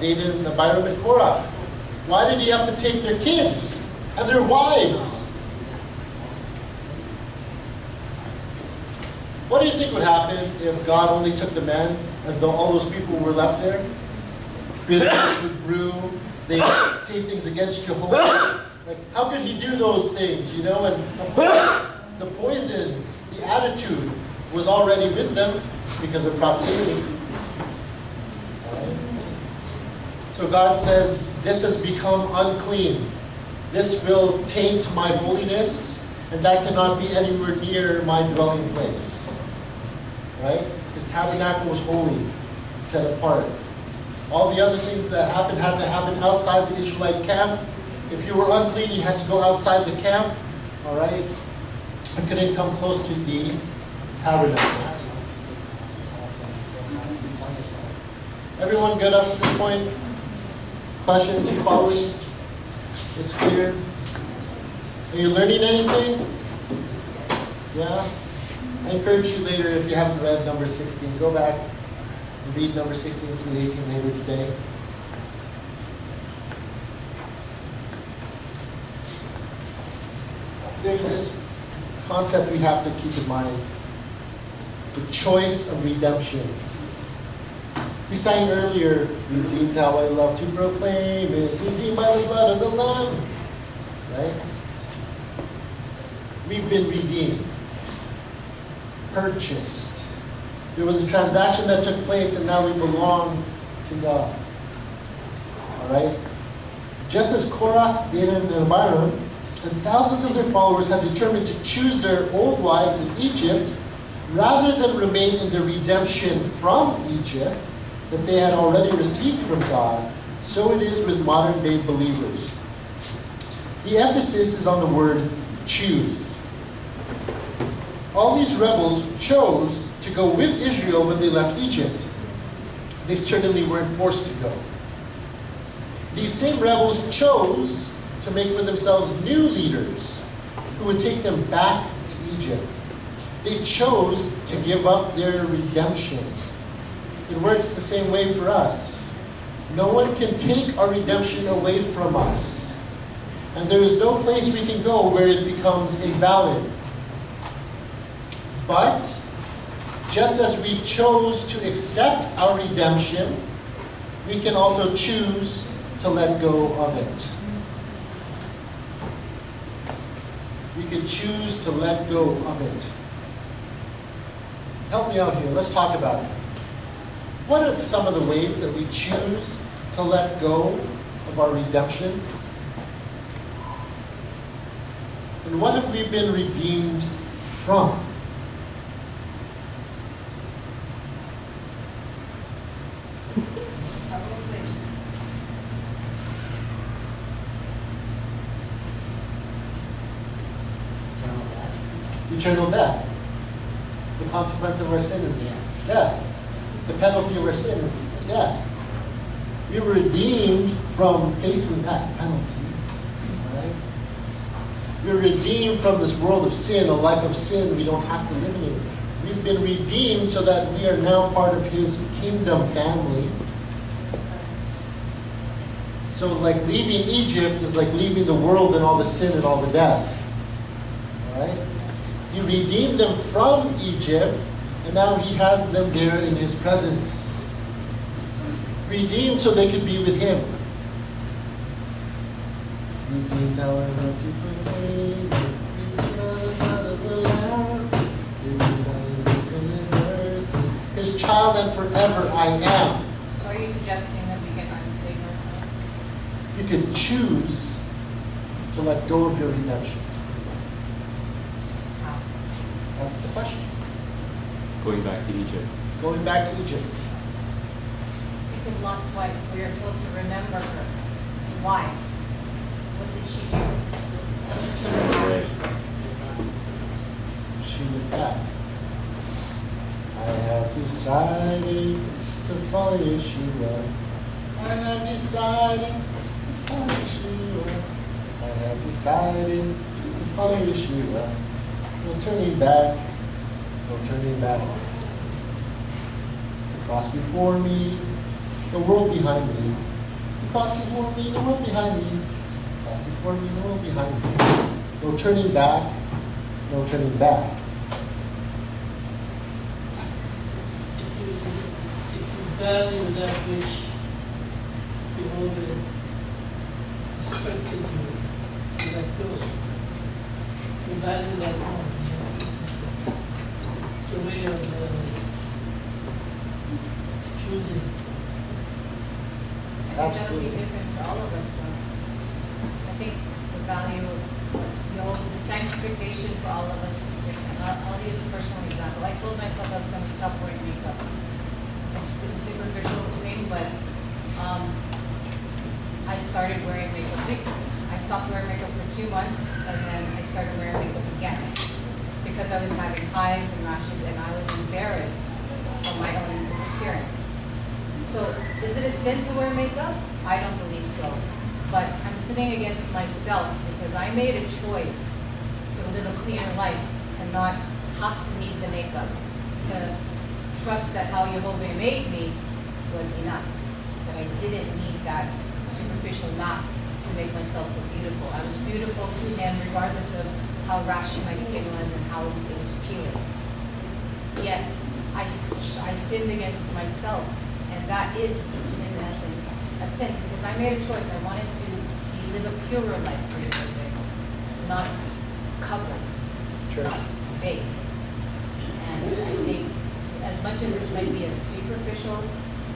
Dathan, Abiram, and Korah? Why did he have to take their kids and their wives? What do you think would happen if God only took the men and all those people were left there? Bitterness would brew. They'd say things against Jehovah. Like, how could he do those things, you know? And of course, the poison, the attitude was already with them because of proximity. All right? So God says, this has become unclean. This will taint my holiness, and that cannot be anywhere near my dwelling place. Right? His tabernacle was holy, set apart. All the other things that happened had to happen outside the Israelite camp. If you were unclean, you had to go outside the camp. All right? You couldn't come close to the tabernacle. Everyone good up to this point? Questions? You following? It's clear? Are you learning anything? Yeah? I encourage you later, if you haven't read number 16, go back and read number 16 through 18 later today. There's this concept we have to keep in mind. The choice of redemption. We sang earlier, redeemed how I love to proclaim it, redeemed by the blood of the Lamb. Right? We've been redeemed. Purchased. There was a transaction that took place and now we belong to God. Alright? Just as Korah, Dathan, and Abiram, and thousands of their followers had determined to choose their old lives in Egypt rather than remain in the redemption from Egypt that they had already received from God, so it is with modern day believers. The emphasis is on the word choose. All these rebels chose to go with Israel when they left Egypt. They certainly weren't forced to go. These same rebels chose to make for themselves new leaders who would take them back to Egypt. They chose to give up their redemption. It works the same way for us. No one can take our redemption away from us. And there is no place we can go where it becomes invalid. But just as we chose to accept our redemption, we can also choose to let go of it. We could choose to let go of it. Help me out here. Let's talk about it. What are some of the ways that we choose to let go of our redemption? And what have we been redeemed from? Eternal death. The consequence of our sin is death. The penalty of our sin is death. We were redeemed from facing that penalty. Right? We were redeemed from this world of sin, a life of sin we don't have to live in. We've been redeemed so that we are now part of His kingdom family. So like leaving Egypt is like leaving the world and all the sin and all the death. All right? He redeemed them from Egypt, and now He has them there in His presence. Redeemed so they could be with Him. Redeemed how I love to proclaim. Redeemed by the blood of the Lamb. Redeemed by His infinite mercy. His child and forever I am. So are you suggesting that we can unsave ourselves? You could choose to let go of your redemption. How? That's the question. Going back to Egypt. Going back to Egypt. Think of Lot's wife. We are told to remember her. Why? What did she do? Right. She looked back. I have decided to follow Yeshua. I have decided to follow Yeshua. I have decided to follow Yeshua. No turning back. No turning back. The cross before me, the world behind me. The cross before me, the world behind me. The cross before me, the world behind me. No turning back. No turning back. If you value that which Jehovah instructed you to let go, you value that more. It's a way of choosing. I think that would Absolutely. be different for all of us, though. I think the value of the sanctification for all of us is different. I'll use a personal example. I told myself I was going to stop wearing makeup. It's a superficial thing, but I started wearing makeup recently. I stopped wearing makeup for 2 months, and then I started wearing makeup again because I was having hives and rashes, and I was embarrassed of my own appearance. So, is it a sin to wear makeup? I don't believe so. But I'm sinning against myself because I made a choice to live a cleaner life, to not have to need the makeup, to trust that how Jehovah made me was enough, that I didn't need that superficial mask to make myself look beautiful. I was beautiful to Him regardless of how rashy my skin was and how it was peeling. Yet, I sinned against myself, and that is, in essence, a sin, because I made a choice. I wanted to live a purer life for Jehovah, not covered, Sure. not fake. And I think, as much as this might be a superficial,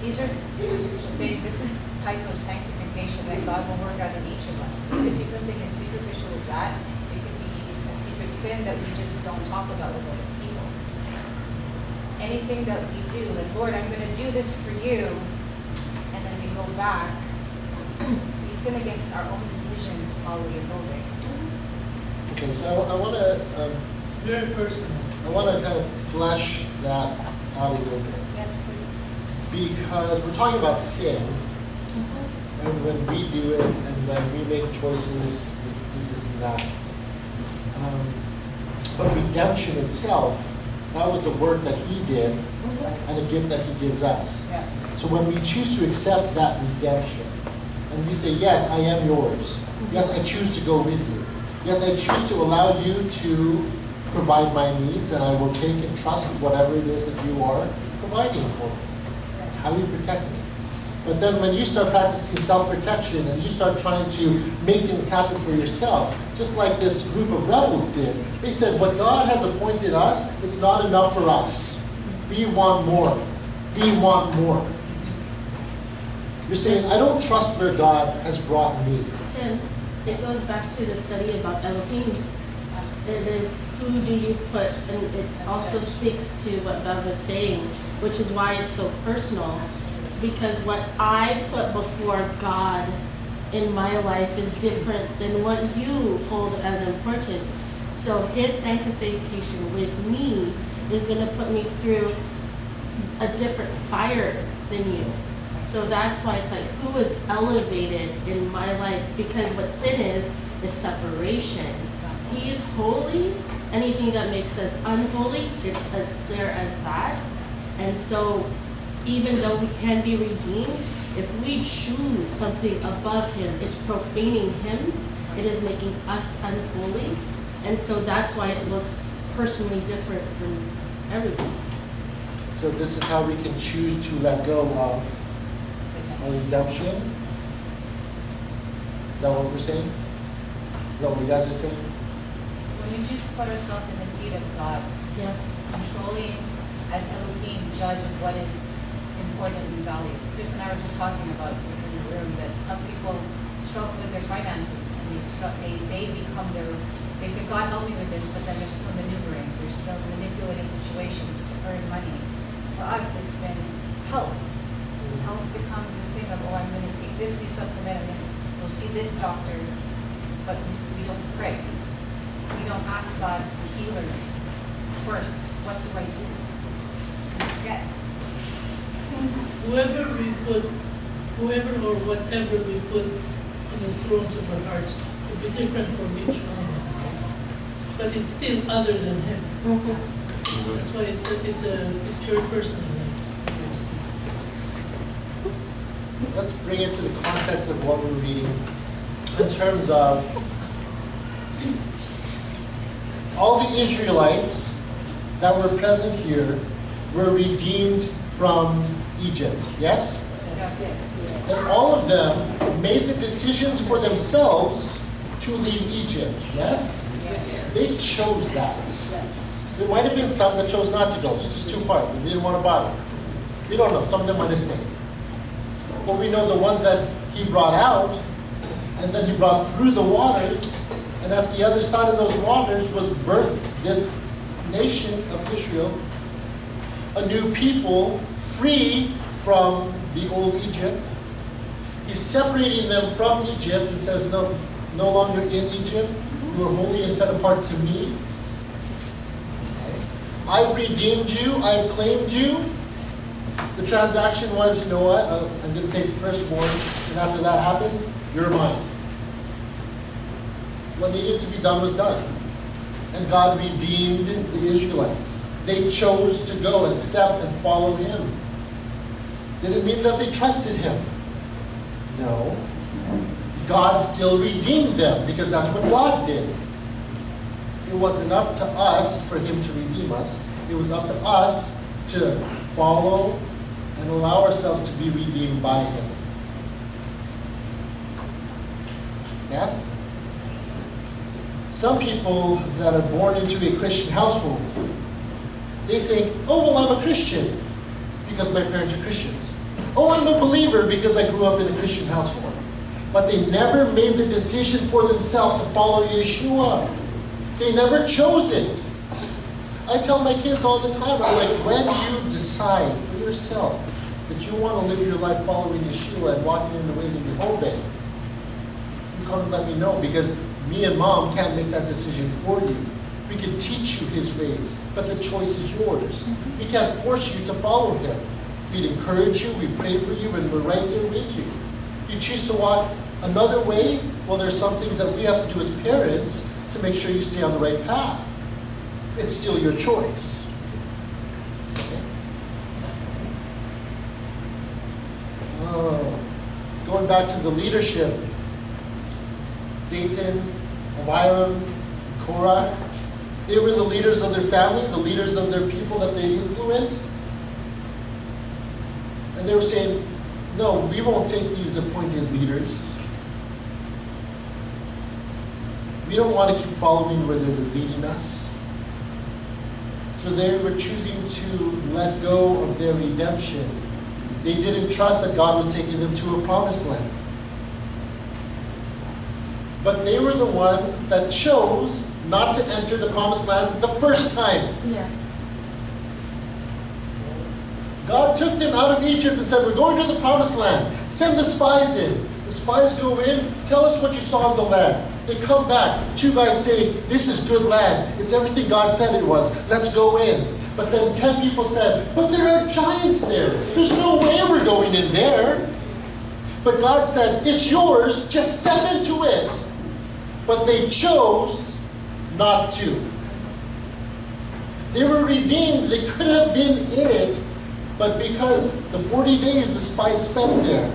these are superficial things. This is the type of sanctification that God will work out in each of us. It could be something as superficial as that. It could be a secret sin that we just don't talk about with other people. Anything that we do, like, Lord, I'm going to do this for you, and then we go back, we sin against our own decision to follow Jehovah. Okay, so I want to Very personal. kind of flesh that out a little bit, Yes, please. because we're talking about sin, and when we do it, and when we make choices with this and that. But redemption itself, that was the work that He did, and a gift that He gives us. Yeah. So when we choose to accept that redemption, and we say, yes, I am yours. Yes, I choose to go with you. Yes, I choose to allow you to provide my needs, and I will take and trust whatever it is that you are providing for me. How you protect me. But then when you start practicing self-protection and you start trying to make things happen for yourself, just like this group of rebels did, they said, what God has appointed us, it's not enough for us. We want more. We want more. You're saying, I don't trust where God has brought me. Tim, it goes back to the study about Elohim. It is, who do you put, and it also speaks to what Bev was saying, which is why it's so personal. It's because what I put before God in my life is different than what you hold as important. So his sanctification with me is going to put me through a different fire than you. So that's why it's like, who is elevated in my life? Because what sin is separation. He is holy. Anything that makes us unholy, it's as clear as that. And so even though we can be redeemed, if we choose something above him, it's profaning him. It is making us unholy. And so that's why it looks personally different from everybody. So this is how we can choose to let go of our redemption. Is that what we're saying? Is that what you guys are saying? When we choose to put ourselves in the seat of God, Yeah. controlling as Elohim judge of what is important and valued. Chris and I were just talking about in the room that some people struggle with their finances and they become they say, God help me with this, but then they're still maneuvering. They're still manipulating situations to earn money. For us, it's been health. Health becomes this thing of, oh, I'm going to take this new supplement, I'm going to go see this doctor, but we don't pray. We don't ask God, the healer, first, what do I do? We forget. Whoever or whatever we put on the thrones of our hearts will be different from each one of us. But it's still other than him. Mm-hmm. That's why it's very personal. Let's bring it to the context of what we're reading in terms of all the Israelites that were present here were redeemed from Egypt, yes? And all of them made the decisions for themselves to leave Egypt, yes? They chose that. There might have been some that chose not to go. It's just too far. They didn't want to bother. We don't know. Some of them might have stayed. But we know the ones that he brought out, and then he brought through the waters, and at the other side of those waters was birthed this nation of Israel, a new people free from the old Egypt. He's separating them from Egypt and says, no longer in Egypt. You are holy and set apart to me. Okay. I've redeemed you. I've claimed you. The transaction was, you know what? I'm going to take the firstborn, and after that happens, you're mine. What needed to be done was done. And God redeemed the Israelites. They chose to go and step and follow him. Did it mean that they trusted him? No. God still redeemed them because that's what God did. It wasn't up to us for him to redeem us. It was up to us to follow and allow ourselves to be redeemed by him. Yeah? Some people that are born into a Christian household, they think, oh, well, I'm a Christian because my parents are Christians. Oh, I'm a believer because I grew up in a Christian household. But they never made the decision for themselves to follow Yeshua. They never chose it. I tell my kids all the time, I'm like, when you decide for yourself that you want to live your life following Yeshua and walking in the ways of Jehovah, you come and let me know, because me and mom can't make that decision for you. We can teach you his ways, but the choice is yours. We can't force you to follow him. We'd encourage you, we pray for you, and we're right there with you. You choose to walk another way, well, there's some things that we have to do as parents to make sure you stay on the right path. It's still your choice. Okay? Going back to the leadership, Dathan, Abiram, Korah, They were the leaders of their family, the leaders of their people that they influenced. And they were saying, no, we won't take these appointed leaders. We don't want to keep following where they're leading us. So they were choosing to let go of their redemption. They didn't trust that God was taking them to a promised land. But they were the ones that chose not to enter the promised land the first time. Yes. God took them out of Egypt and said, we're going to the promised land. Send the spies in. The spies go in, tell us what you saw in the land. They come back. 2 guys say, this is good land. It's everything God said it was. Let's go in. But then 10 people said, but there are giants there. There's no way we're going in there. But God said, it's yours. Just step into it. But they chose not to. They were redeemed. They could have been in it. But because the 40 days the spies spent there,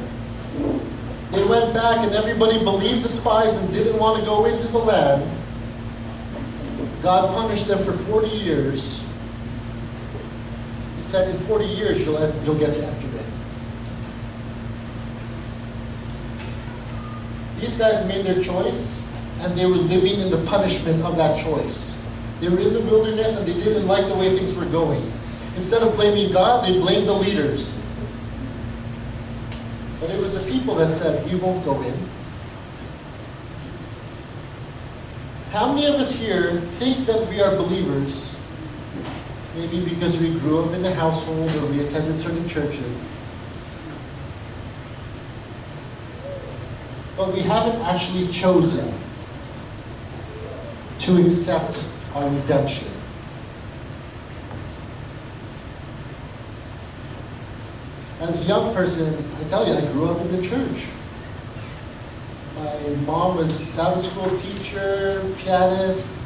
they went back and everybody believed the spies and didn't want to go into the land. God punished them for 40 years. He said, in 40 years you'll get to enter in. These guys made their choice, and they were living in the punishment of that choice. They were in the wilderness and they didn't like the way things were going. Instead of blaming God, they blamed the leaders. But it was the people that said, we won't go in. How many of us here think that we are believers, maybe because we grew up in a household or we attended certain churches, but we haven't actually chosen to accept our redemption? As a young person, I tell you, I grew up in the church. My mom was Sabbath school teacher, pianist,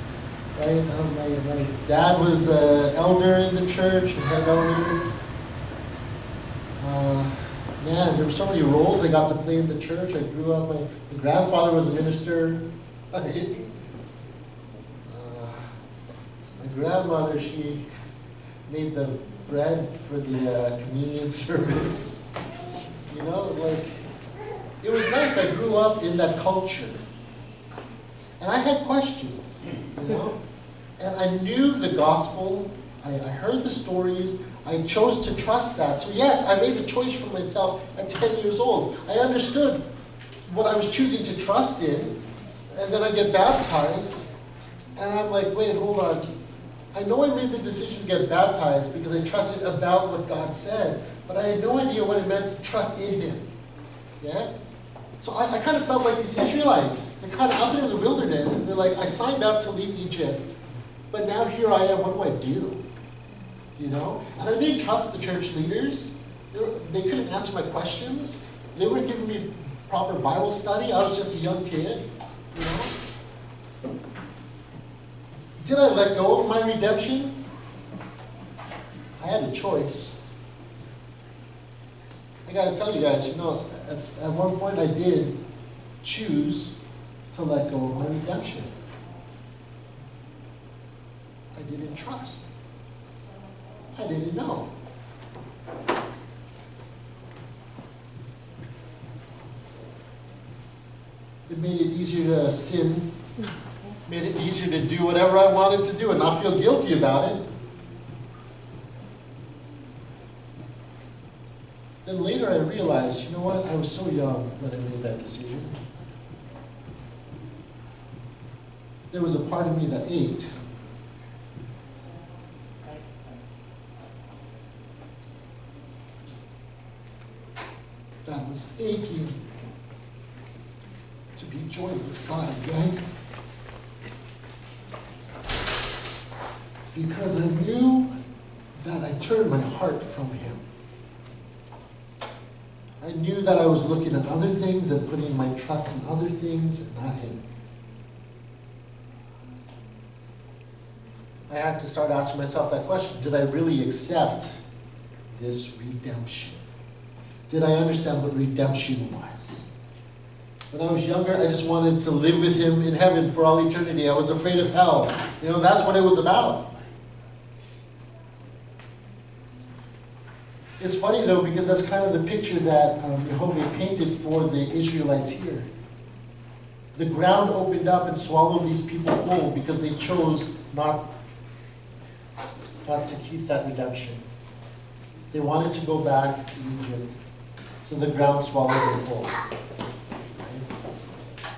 right? My dad was an elder in the church, head elder. Man, there were so many roles I got to play in the church. I grew up, my grandfather was a minister. My grandmother, she made the bread for the communion service. You know, like, it was nice. I grew up in that culture. And I had questions, you know. And I knew the gospel. I heard the stories. I chose to trust that. So yes, I made a choice for myself at 10 years old. I understood what I was choosing to trust in. And then I get baptized. And I'm like, wait, hold on. I know I made the decision to get baptized because I trusted about what God said, but I had no idea what it meant to trust in Him. Yeah? So I kind of felt like these Israelites. They're kind of out there in the wilderness, and they're like, I signed up to leave Egypt, but now here I am, what do I do? You know? And I didn't trust the church leaders. They couldn't answer my questions. They weren't giving me proper Bible study. I was just a young kid, you know? Did I let go of my redemption? I had a choice. I gotta tell you guys, you know, at one point I did choose to let go of my redemption. I didn't trust. I didn't know. It made it easier to sin. Made it easier to do whatever I wanted to do and not feel guilty about it. Then later I realized, you know what, I was so young when I made that decision. There was a part of me that ached. That was aching to be joined with God again. Because I knew that I turned my heart from Him. I knew that I was looking at other things and putting my trust in other things and not Him. I had to start asking myself that question. Did I really accept this redemption? Did I understand what redemption was? When I was younger, I just wanted to live with him in heaven for all eternity. I was afraid of hell. You know, that's what it was about. It's funny though, because that's kind of the picture that Jehovah painted for the Israelites here. The ground opened up and swallowed these people whole because they chose not to keep that redemption. They wanted to go back to Egypt, so the ground swallowed them whole.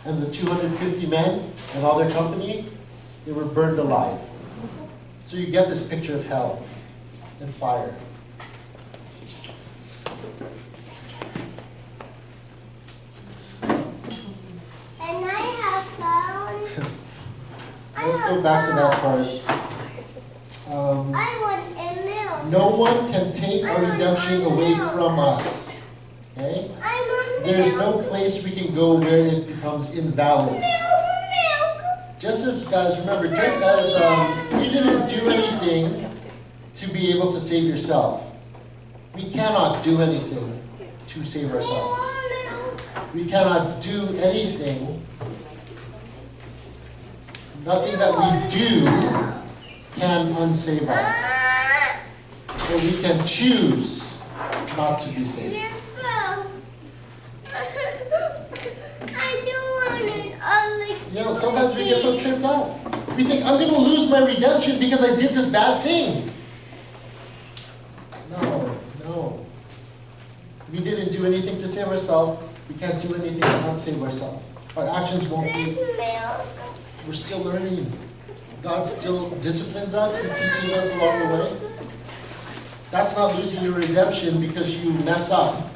And the 250 men and all their company, they were burned alive. So you get this picture of hell and fire. And I have found. Let's go back to that part. I want a milk. No one can take our redemption away from us. Okay? I want There's milk. no place we can go where it becomes invalid. Milk. Just as, guys, remember, just as you didn't do anything to be able to save yourself, we cannot do anything to save ourselves. We cannot do anything. Nothing that we do can unsave us. But we can choose not to be saved. Yes, sir. I don't want it. I like. You know, sometimes we get so tripped up. We think, I'm going to lose my redemption because I did this bad thing. No. We didn't do anything to save ourselves. We can't do anything to unsave ourselves. Our actions won't be. Milk. We're still learning. God still disciplines us. He teaches us along the way. That's not losing your redemption because you mess up.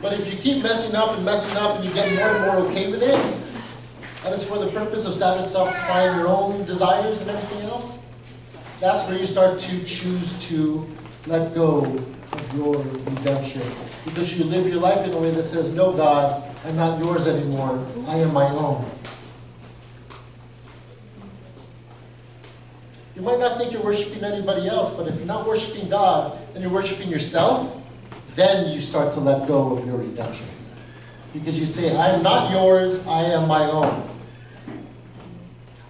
But if you keep messing up and you get more and more okay with it, and it's for the purpose of satisfying your own desires and everything else, that's where you start to choose to let go of your redemption. Because you live your life in a way that says, no, God, I'm not yours anymore. I am my own. You might not think you're worshiping anybody else, but if you're not worshiping God and you're worshiping yourself, then you start to let go of your redemption. Because you say, I am not yours, I am my own.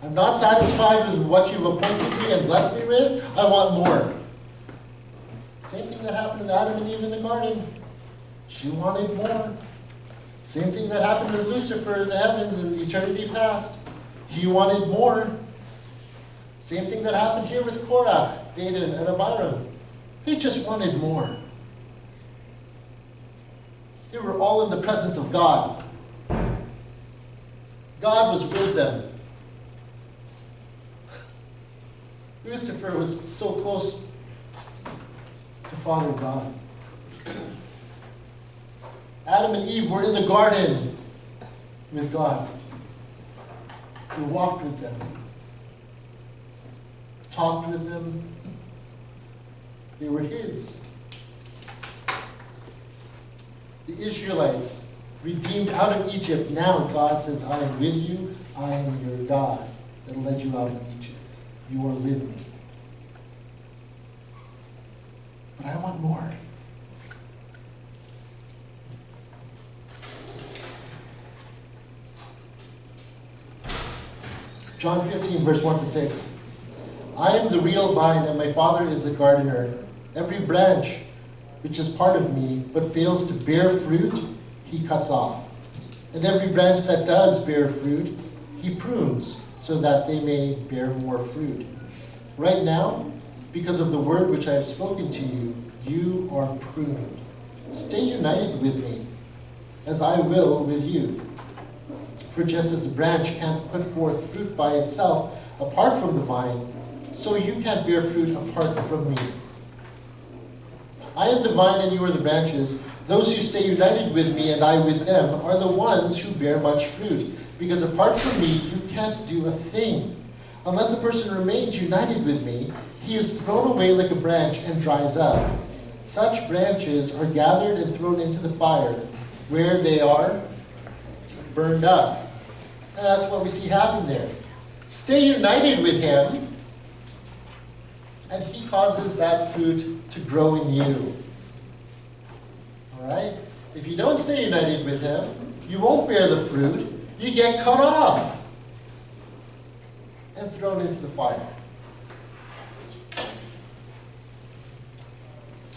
I'm not satisfied with what you've appointed me and blessed me with. I want more. Same thing that happened with Adam and Eve in the garden. She wanted more. Same thing that happened with Lucifer in the heavens in eternity past. He wanted more. Same thing that happened here with Korah, Dathan, and Abiram. They just wanted more. They were all in the presence of God. God was with them. Lucifer was so close to Father God. Adam and Eve were in the garden with God. He walked with them, talked with them. They were His. The Israelites, redeemed out of Egypt, now God says, I am with you, I am your God that led you out of Egypt. You are with me. But I want more. John 15, verse 1 to 6. I am the real vine, and my Father is the gardener. Every branch which is part of me, but fails to bear fruit, He cuts off. And every branch that does bear fruit, He prunes, so that they may bear more fruit. Right now, because of the word which I have spoken to you, you are pruned. Stay united with me, as I will with you. For just as the branch can't put forth fruit by itself apart from the vine, so you can't bear fruit apart from me. I am the vine and you are the branches. Those who stay united with me and I with them are the ones who bear much fruit. Because apart from me, you can't do a thing. Unless a person remains united with me, he is thrown away like a branch and dries up. Such branches are gathered and thrown into the fire, where they are burned up. And that's what we see happen there. Stay united with Him, and He causes that fruit to grow in you. All right? If you don't stay united with Him, you won't bear the fruit, you get cut off and thrown into the fire.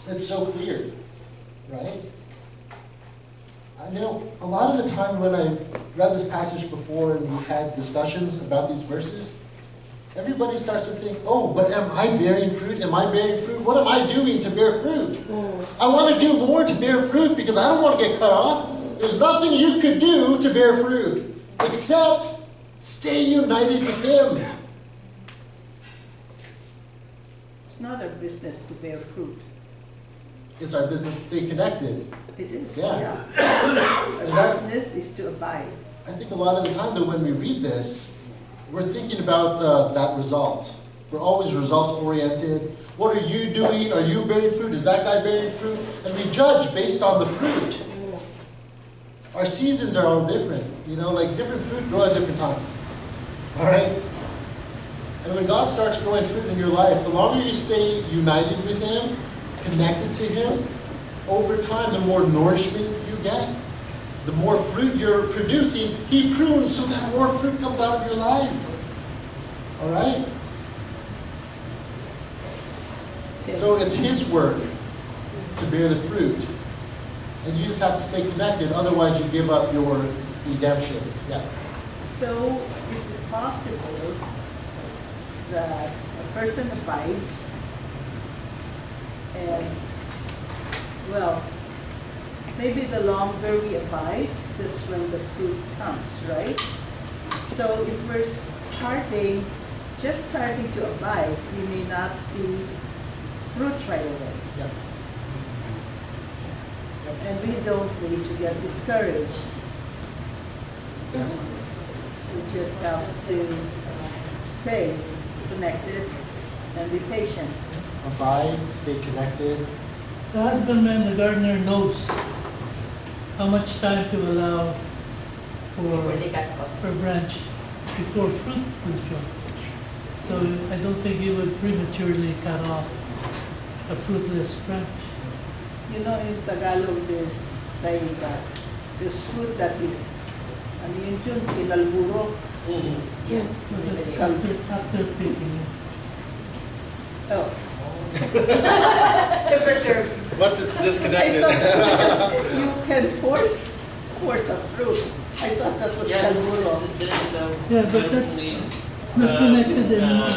It's so clear, right? I know a lot of the time when I've read this passage before and we've had discussions about these verses, everybody starts to think, oh, but am I bearing fruit? Am I bearing fruit? What am I doing to bear fruit? I want to do more to bear fruit because I don't want to get cut off. There's nothing you could do to bear fruit except stay united with Him. It's not our business to bear fruit. It's our business to stay connected. It is, Yeah. Our business is to abide. I think a lot of the time that when we read this, we're thinking about that result. We're always results oriented. What are you doing? Are you bearing fruit? Is that guy bearing fruit? And we judge based on the fruit. Our seasons are all different. You know, like different fruit grow at different times. All right? And when God starts growing fruit in your life, the longer you stay united with Him, connected to Him, over time, the more nourishment you get, the more fruit you're producing. He prunes so that more fruit comes out of your life. All right? So it's His work to bear the fruit. And you just have to stay connected, otherwise you give up your redemption. Yeah. So, is it possible that a person abides and, well, maybe the longer we abide, that's when the fruit comes, right? So if we're just starting to abide, we may not see fruit right away. Yep. Yep. And we don't need to get discouraged. Yeah. We just have to stay connected and be patient. Abide, stay connected. The husbandman, the gardener, knows how much time to allow for branch before fruit will show. So I don't think he would prematurely cut off a fruitless branch. You know, in Tagalog, there's saying that there's fruit that is, ano yun yun, kinalburo. Yeah. After picking it. Oh. To preserve. Once it's I disconnected. thought you can force a fruit. I thought that was kalburo. Yeah, but it's not connected anymore.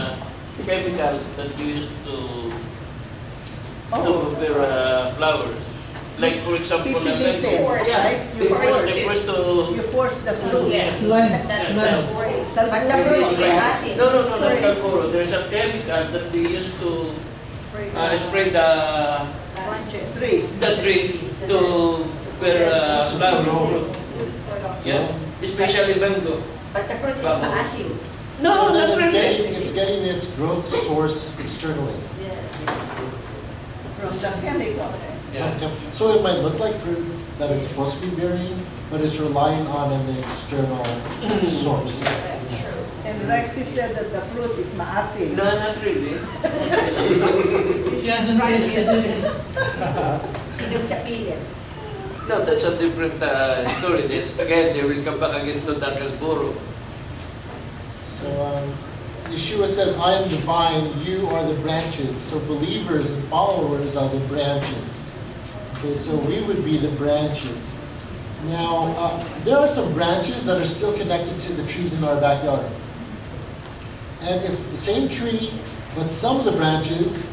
Chemical that you use to Oh, prepare flowers. Like for example, pipilitin, mango. right? They force You force the fruit. Yes. Lime. That's Lime. the word. Kalburo But the fruit is is yes. acid. No, So not it's kalburo. There's a chemical that they use to spray branches. the tree to prepare flower. Yeah, especially mango. But the fruit is acid. No, So then not really. it's getting its growth source externally. From the chemical. Yeah. Okay. So it might look like fruit that it's supposed to be bearing, but it's relying on an external source. And Rexy said that the fruit is maasim. No, not really. She hasn't tasted it. Higit sa pilit. No, that's a different story. It's, again, they will come back again to the kalburo. So Yeshua says, I am the vine, you are the branches. So believers and followers are the branches. Okay, so we would be the branches. Now, there are some branches that are still connected to the trees in our backyard. And it's the same tree, but some of the branches,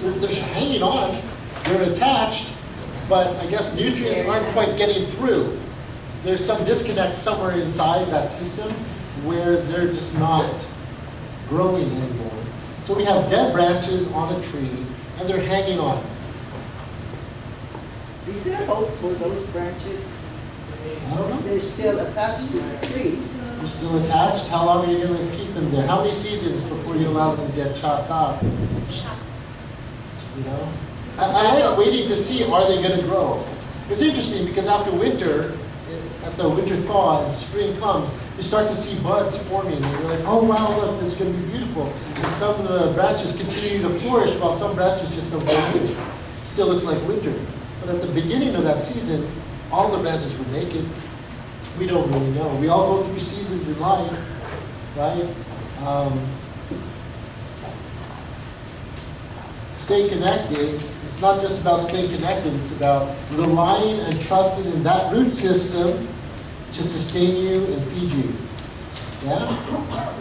they're hanging on, they're attached, but I guess nutrients aren't quite getting through. There's some disconnect somewhere inside that system where they're just not growing anymore. So we have dead branches on a tree, and they're hanging on. Is there hope for those branches? I don't know. They're still attached to the tree. They're still attached. How long are you going to keep them there? How many seasons before you allow them to get chopped off? You know? I like waiting to see, are they going to grow? It's interesting because after winter, at the winter thaw and spring comes, you start to see buds forming. And you're like, oh wow, look, this is going to be beautiful. And some of the branches continue to flourish while some branches just don't grow. It still looks like winter. But at the beginning of that season, all the branches would make it. We don't really know. We all go through seasons in life, right? Stay connected. It's not just about staying connected. It's about relying and trusting in that root system to sustain you and feed you. Yeah?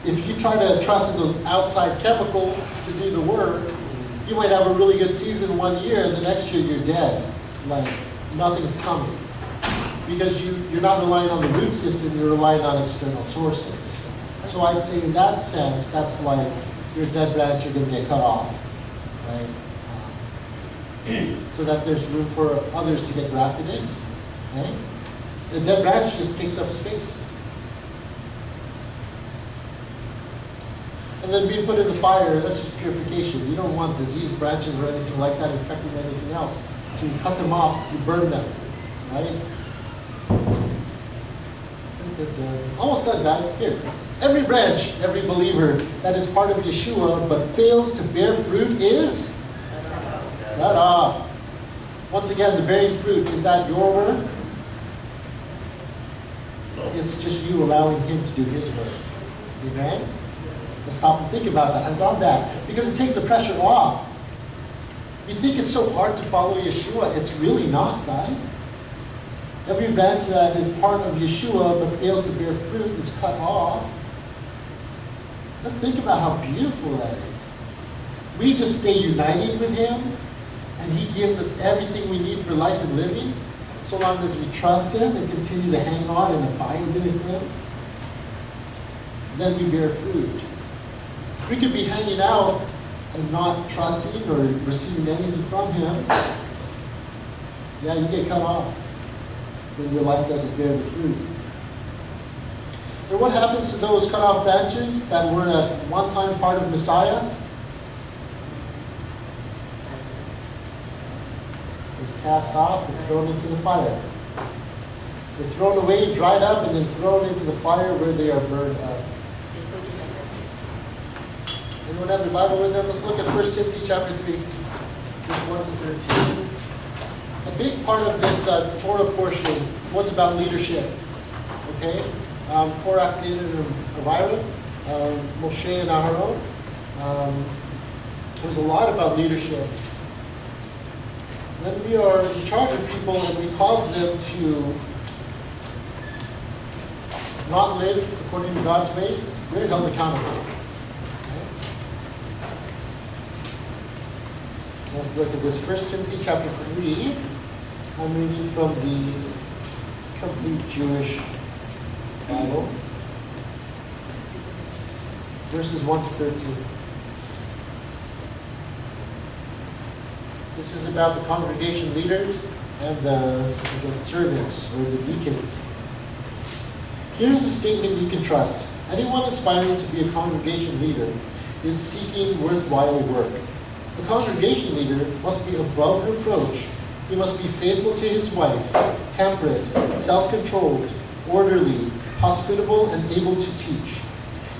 If you try to trust in those outside chemicals to do the work, you might have a really good season one year, the next year you're dead. Like, nothing's coming. Because you're not relying on the root system, you're relying on external sources. So I'd say in that sense, that's like your dead branch, you're going to get cut off. Right? So that there's room for others to get grafted in. Okay? The dead branch just takes up space. And then being put in the fire, that's just purification. You don't want diseased branches or anything like that infecting anything else. So you cut them off, you burn them. Right? Almost done, guys. Here. Every branch, every believer that is part of Yeshua but fails to bear fruit is cut off. Once again, the bearing fruit, is that your work? It's just you allowing him to do his work. Amen? Let's stop and think about that. I love that because it takes the pressure off. You think it's so hard to follow Yeshua. It's really not, guys. Every branch that is part of Yeshua but fails to bear fruit is cut off. Let's think about how beautiful that is. We just stay united with him, and he gives us everything we need for life and living, so long as we trust him and continue to hang on and abide with him. Then we bear fruit. We could be hanging out and not trusting or receiving anything from him. Yeah, you get cut off when your life doesn't bear the fruit. And what happens to those cut off branches that were at one time part of Messiah? They're cast off and thrown into the fire. They're thrown away, dried up, and then thrown into the fire where they are burned up. Anyone have the Bible with them? Let's look at 1 Timothy chapter 3, verse 1 to 13. A big part of this Torah portion was about leadership. Okay? Korach, Dathan, and Abiram, Moshe and Aaron. There's a lot about leadership. When we are in charge of people and we cause them to not live according to God's ways, we're held accountable. Okay? Let's look at this. 1 Timothy chapter 3. I'm reading from the Complete Jewish Bible, verses 1 to 13. This is about the congregation leaders and the servants, or the deacons. Here's a statement you can trust. Anyone aspiring to be a congregation leader is seeking worthwhile work. A congregation leader must be above reproach. He must be faithful to his wife, temperate, self-controlled, orderly, hospitable, and able to teach.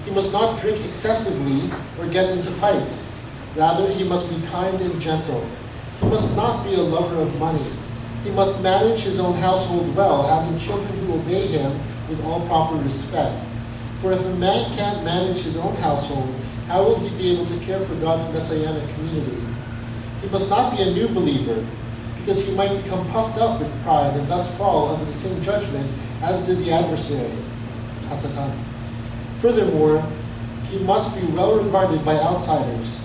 He must not drink excessively or get into fights. Rather, he must be kind and gentle. He must not be a lover of money. He must manage his own household well, having children who obey him with all proper respect. For if a man can't manage his own household, how will he be able to care for God's messianic community? He must not be a new believer, because he might become puffed up with pride and thus fall under the same judgment as did the adversary, Hasatan. Furthermore, he must be well regarded by outsiders,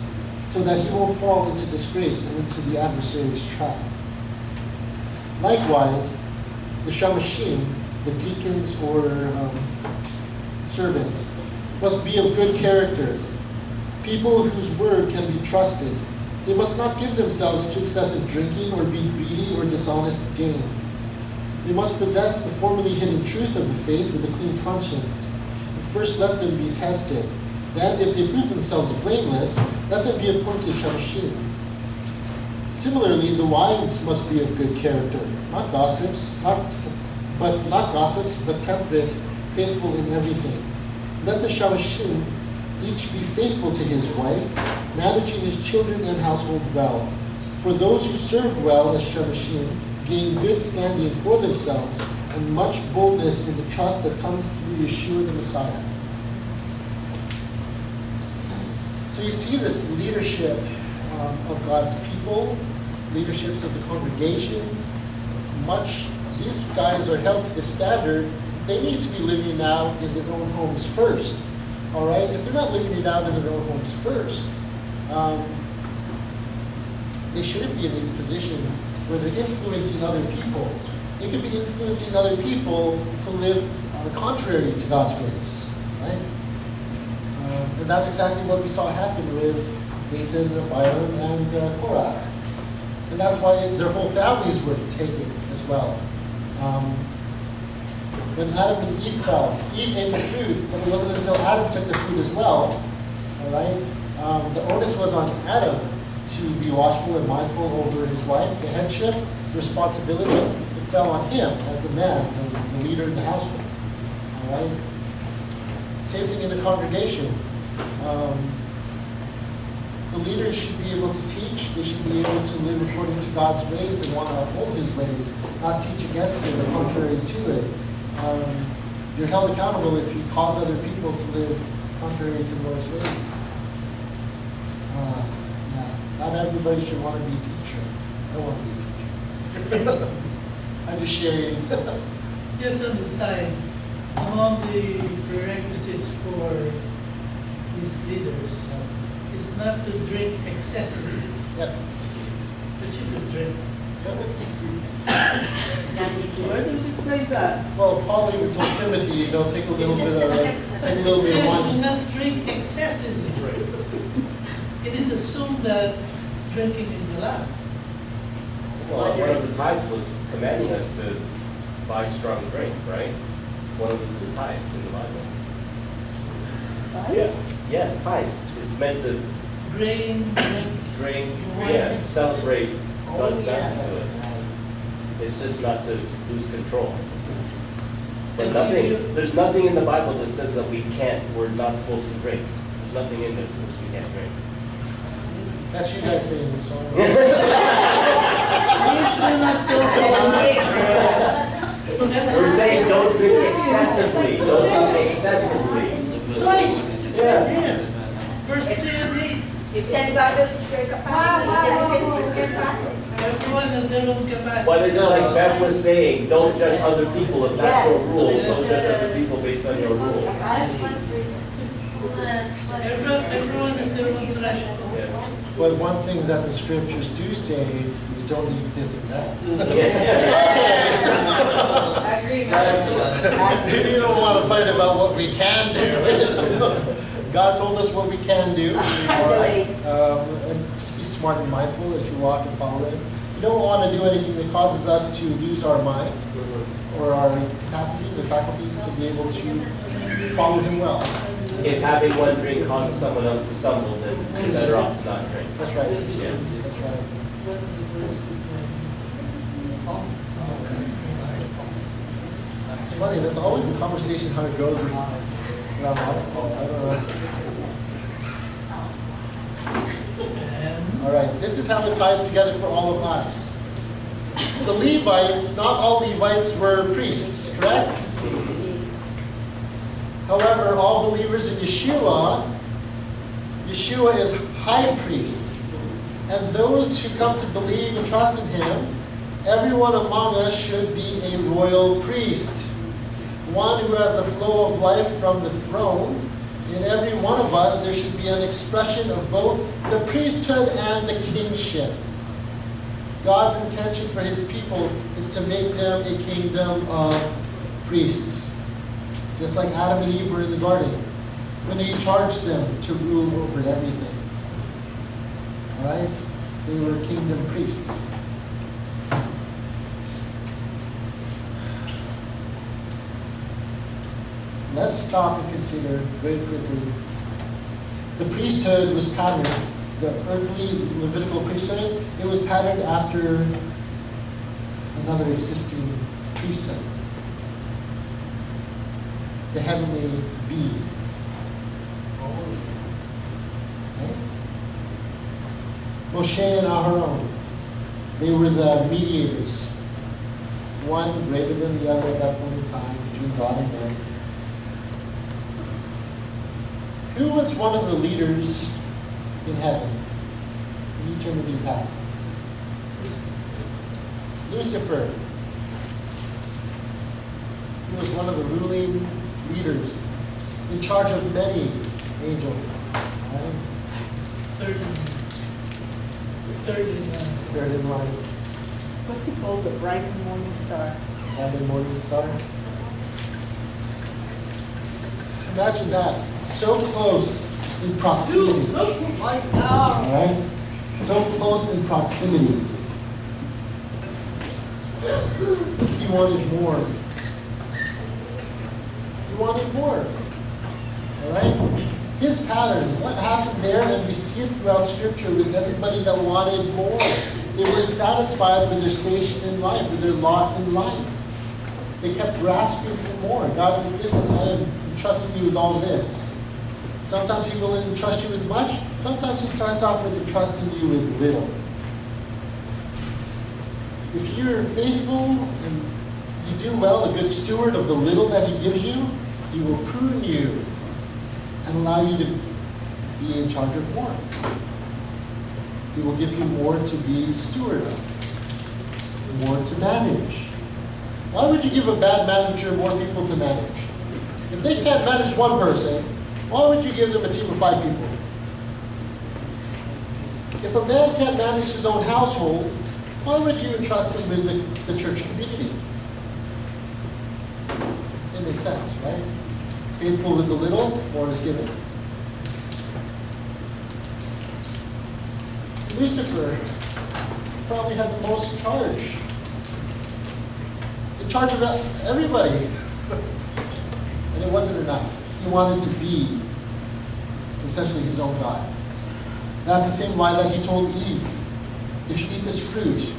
so that he won't fall into disgrace and into the adversary's trap. Likewise, the shamashim, the deacons or servants, must be of good character, people whose word can be trusted. They must not give themselves to excessive drinking or be greedy or dishonest gain. They must possess the formerly hidden truth of the faith with a clean conscience. And first let them be tested. Then, if they prove themselves blameless, let them be appointed shamashim. Similarly, the wives must be of good character, not gossips, but temperate, faithful in everything. Let the shamashim each be faithful to his wife, managing his children and household well. For those who serve well as shamashim gain good standing for themselves and much boldness in the trust that comes through Yeshua the Messiah. So you see this leadership of God's people, leaderships of the congregations. These guys are held to the standard. They need to be living it out in their own homes first. All right? If they're not living it out in their own homes first, they shouldn't be in these positions where they're influencing other people. They could be influencing other people to live contrary to God's ways, right? And that's exactly what we saw happen with Dathan, Abiram, and Korah. And that's why their whole families were taken as well. When Adam and Eve fell, Eve ate the fruit, but it wasn't until Adam took the fruit as well, all right? The onus was on Adam to be watchful and mindful over his wife. The headship, responsibility, it fell on him as a man, the leader in the household, all right? Same thing in the congregation. The leaders should be able to teach. They should be able to live according to God's ways and want to uphold his ways, not teach against it or contrary to it. You're held accountable if you cause other people to live contrary to the Lord's ways. Not everybody should want to be a teacher. I don't want to be a teacher. I'm just sharing. Just on the side, among the prerequisites for these leaders is not to drink excessively. Yep. But you could drink. Where does it say that? Well, Paul even told Timothy, take a little bit of Do wine. not drink excessively. It is assumed that drinking is allowed. Well, one of the tithes was commanding us to buy strong drink, right? One of the tithes in the Bible. Yeah. Yes, tithe is meant to Grain, drink, wine. celebrate God's bounty to us. It's just not to lose control. But there's nothing in the Bible that says that we're not supposed to drink. There's nothing in there that says we can't drink. That's you guys saying this song. Please do not talk about We're saying don't drink excessively. Don't drink excessively. Twice. Yeah. Verse 3 and 8. You can gather to share capacity. You can gather. Everyone has their own capacity. But it's like Beth was saying, don't judge other people if that's your rule. Don't judge other people based on your rule. Everyone has their own threshold. Yeah. But one thing that the scriptures do say is don't eat this and that. I agree. You don't want to fight about what we can do. God told us what we can do. All right? And just be smart and mindful as you walk and follow Him. You don't want to do anything that causes us to lose our mind or our capacities or faculties to be able to follow Him well. If having one drink causes someone else to stumble, then you're better off to not drink. That's right. Yeah. That's right. It's funny, that's always a conversation how it goes around alcohol. I don't know. All right, this is how it ties together for all of us. The Levites, not all Levites were priests, correct? However, all believers in Yeshua is high priest. And those who come to believe and trust in Him, everyone among us should be a royal priest. One who has the flow of life from the throne. In every one of us, there should be an expression of both the priesthood and the kingship. God's intention for His people is to make them a kingdom of priests. Just like Adam and Eve were in the garden, when He charged them to rule over everything. All right? They were kingdom priests. Let's stop and consider very quickly. The priesthood was patterned, the earthly Levitical priesthood, it was patterned after another existing priesthood. The heavenly beings. Okay? Moshe and Aharon, they were the mediators. one greater than the other at that point in time between God and man. Who was one of the leaders in heaven in eternity past? Lucifer. He was one of the ruling leaders in charge of many angels. Right? Third in line. What's he called? The bright morning star. Bright and morning star. Imagine that. So close in proximity. Oh my God. All right? So close in proximity. He wanted more. He wanted more. All right? His pattern, what happened there, and we see it throughout Scripture with everybody that wanted more. They weren't satisfied with their station in life, with their lot in life. They kept grasping for more. God says, listen, I am entrusting you with all this. Sometimes He will entrust you with much. Sometimes He starts off with entrusting you with little. If you're faithful and you do well, a good steward of the little that He gives you, He will prune you and allow you to be in charge of more. He will give you more to be steward of, more to manage. Why would you give a bad manager more people to manage? If they can't manage one person, why would you give them a team of 5 people? If a man can't manage his own household, why would you entrust him with the church community? It makes sense, right? Faithful with the little, more is given. Lucifer probably had the most charge. In charge of everybody. And it wasn't enough. He wanted to be essentially his own God. That's the same lie that he told Eve. If you eat this fruit,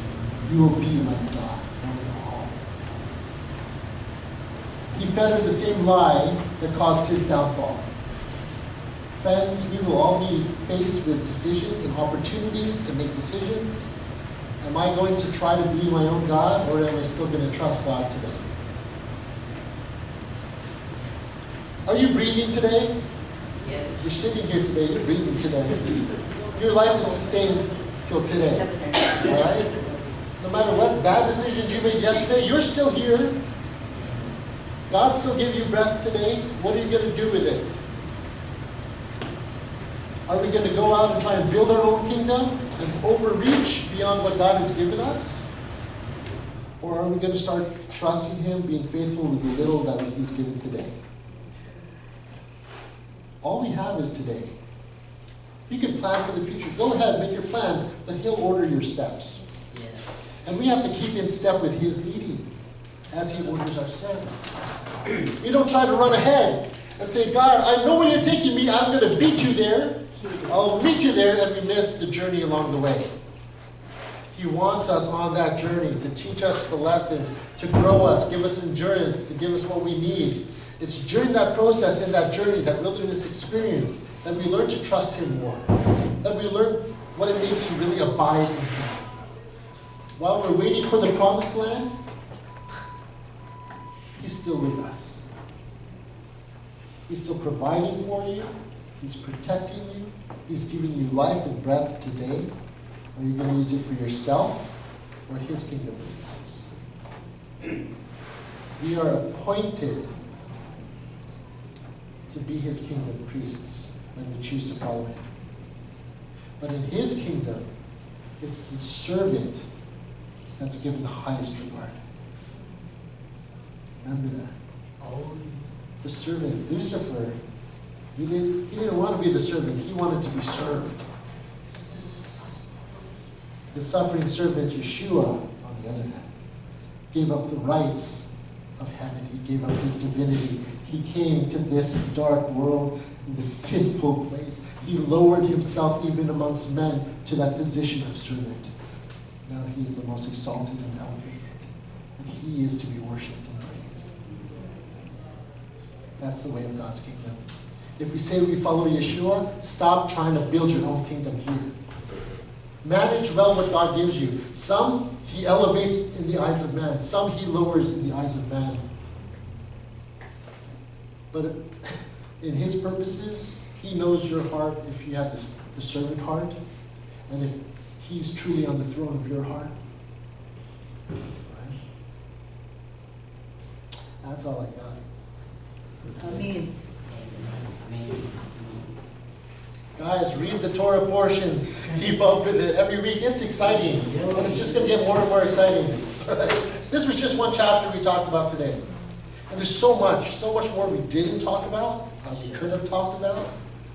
you will be like God. Know all. He fed her the same lie that caused his downfall. Friends, we will all be faced with decisions and opportunities to make decisions. Am I going to try to be my own God, or am I still going to trust God today? Are you breathing today? Yes. You're sitting here today, you're breathing today. Your life is sustained till today. All right? No matter what bad decisions you made yesterday, you're still here. God still gave you breath today. What are you going to do with it? Are we going to go out and try and build our own kingdom and overreach beyond what God has given us? Or are we going to start trusting Him, being faithful with the little that He's given today? All we have is today. You can plan for the future. Go ahead, make your plans, but He'll order your steps. And we have to keep in step with His leading as He orders our steps. You don't try to run ahead and say, God, I know where you're taking me. I'm going to beat you there. I'll meet you there, and we miss the journey along the way. He wants us on that journey to teach us the lessons, to grow us, give us endurance, to give us what we need. It's during that process, in that journey, that wilderness experience, that we learn to trust Him more. That we learn what it means to really abide in Him. While we're waiting for the promised land, He's still with us. He's still providing for you. He's protecting you. He's giving you life and breath today. Are you going to use it for yourself or His kingdom purposes? We are appointed to be His kingdom priests when we choose to follow Him. But in His kingdom, it's the servant that's given the highest regard. Remember that. The servant, Lucifer, he didn't want to be the servant. He wanted to be served. The suffering servant, Yeshua, on the other hand, gave up the rights of heaven. He gave up His divinity. He came to this dark world in this sinful place. He lowered Himself even amongst men to that position of servant. Now He is the most exalted and elevated, and He is to be worshipped and praised. That's the way of God's kingdom. If we say we follow Yeshua, stop trying to build your own kingdom here. Manage well what God gives you. Some He elevates in the eyes of man. Some he lowers in the eyes of man. But in his purposes, he knows your heart if you have this servant heart, and if he's truly on the throne of your heart. Right? That's all I got. Amen. Guys, read the Torah portions. Keep up with it every week. It's exciting. And it's just going to get more and more exciting. This was just one chapter we talked about today. And there's so much more we didn't talk about, that we could have talked about.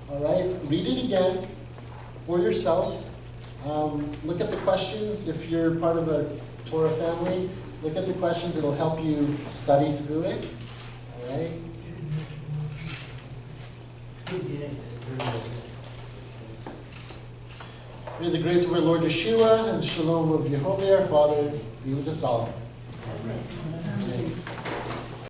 All right? Read it again for yourselves. Look at the questions. If you're part of a Torah family, look at the questions. It'll help you study through it. All right? May the grace of our Lord Yeshua and the shalom of Yehovah our Father be with us all.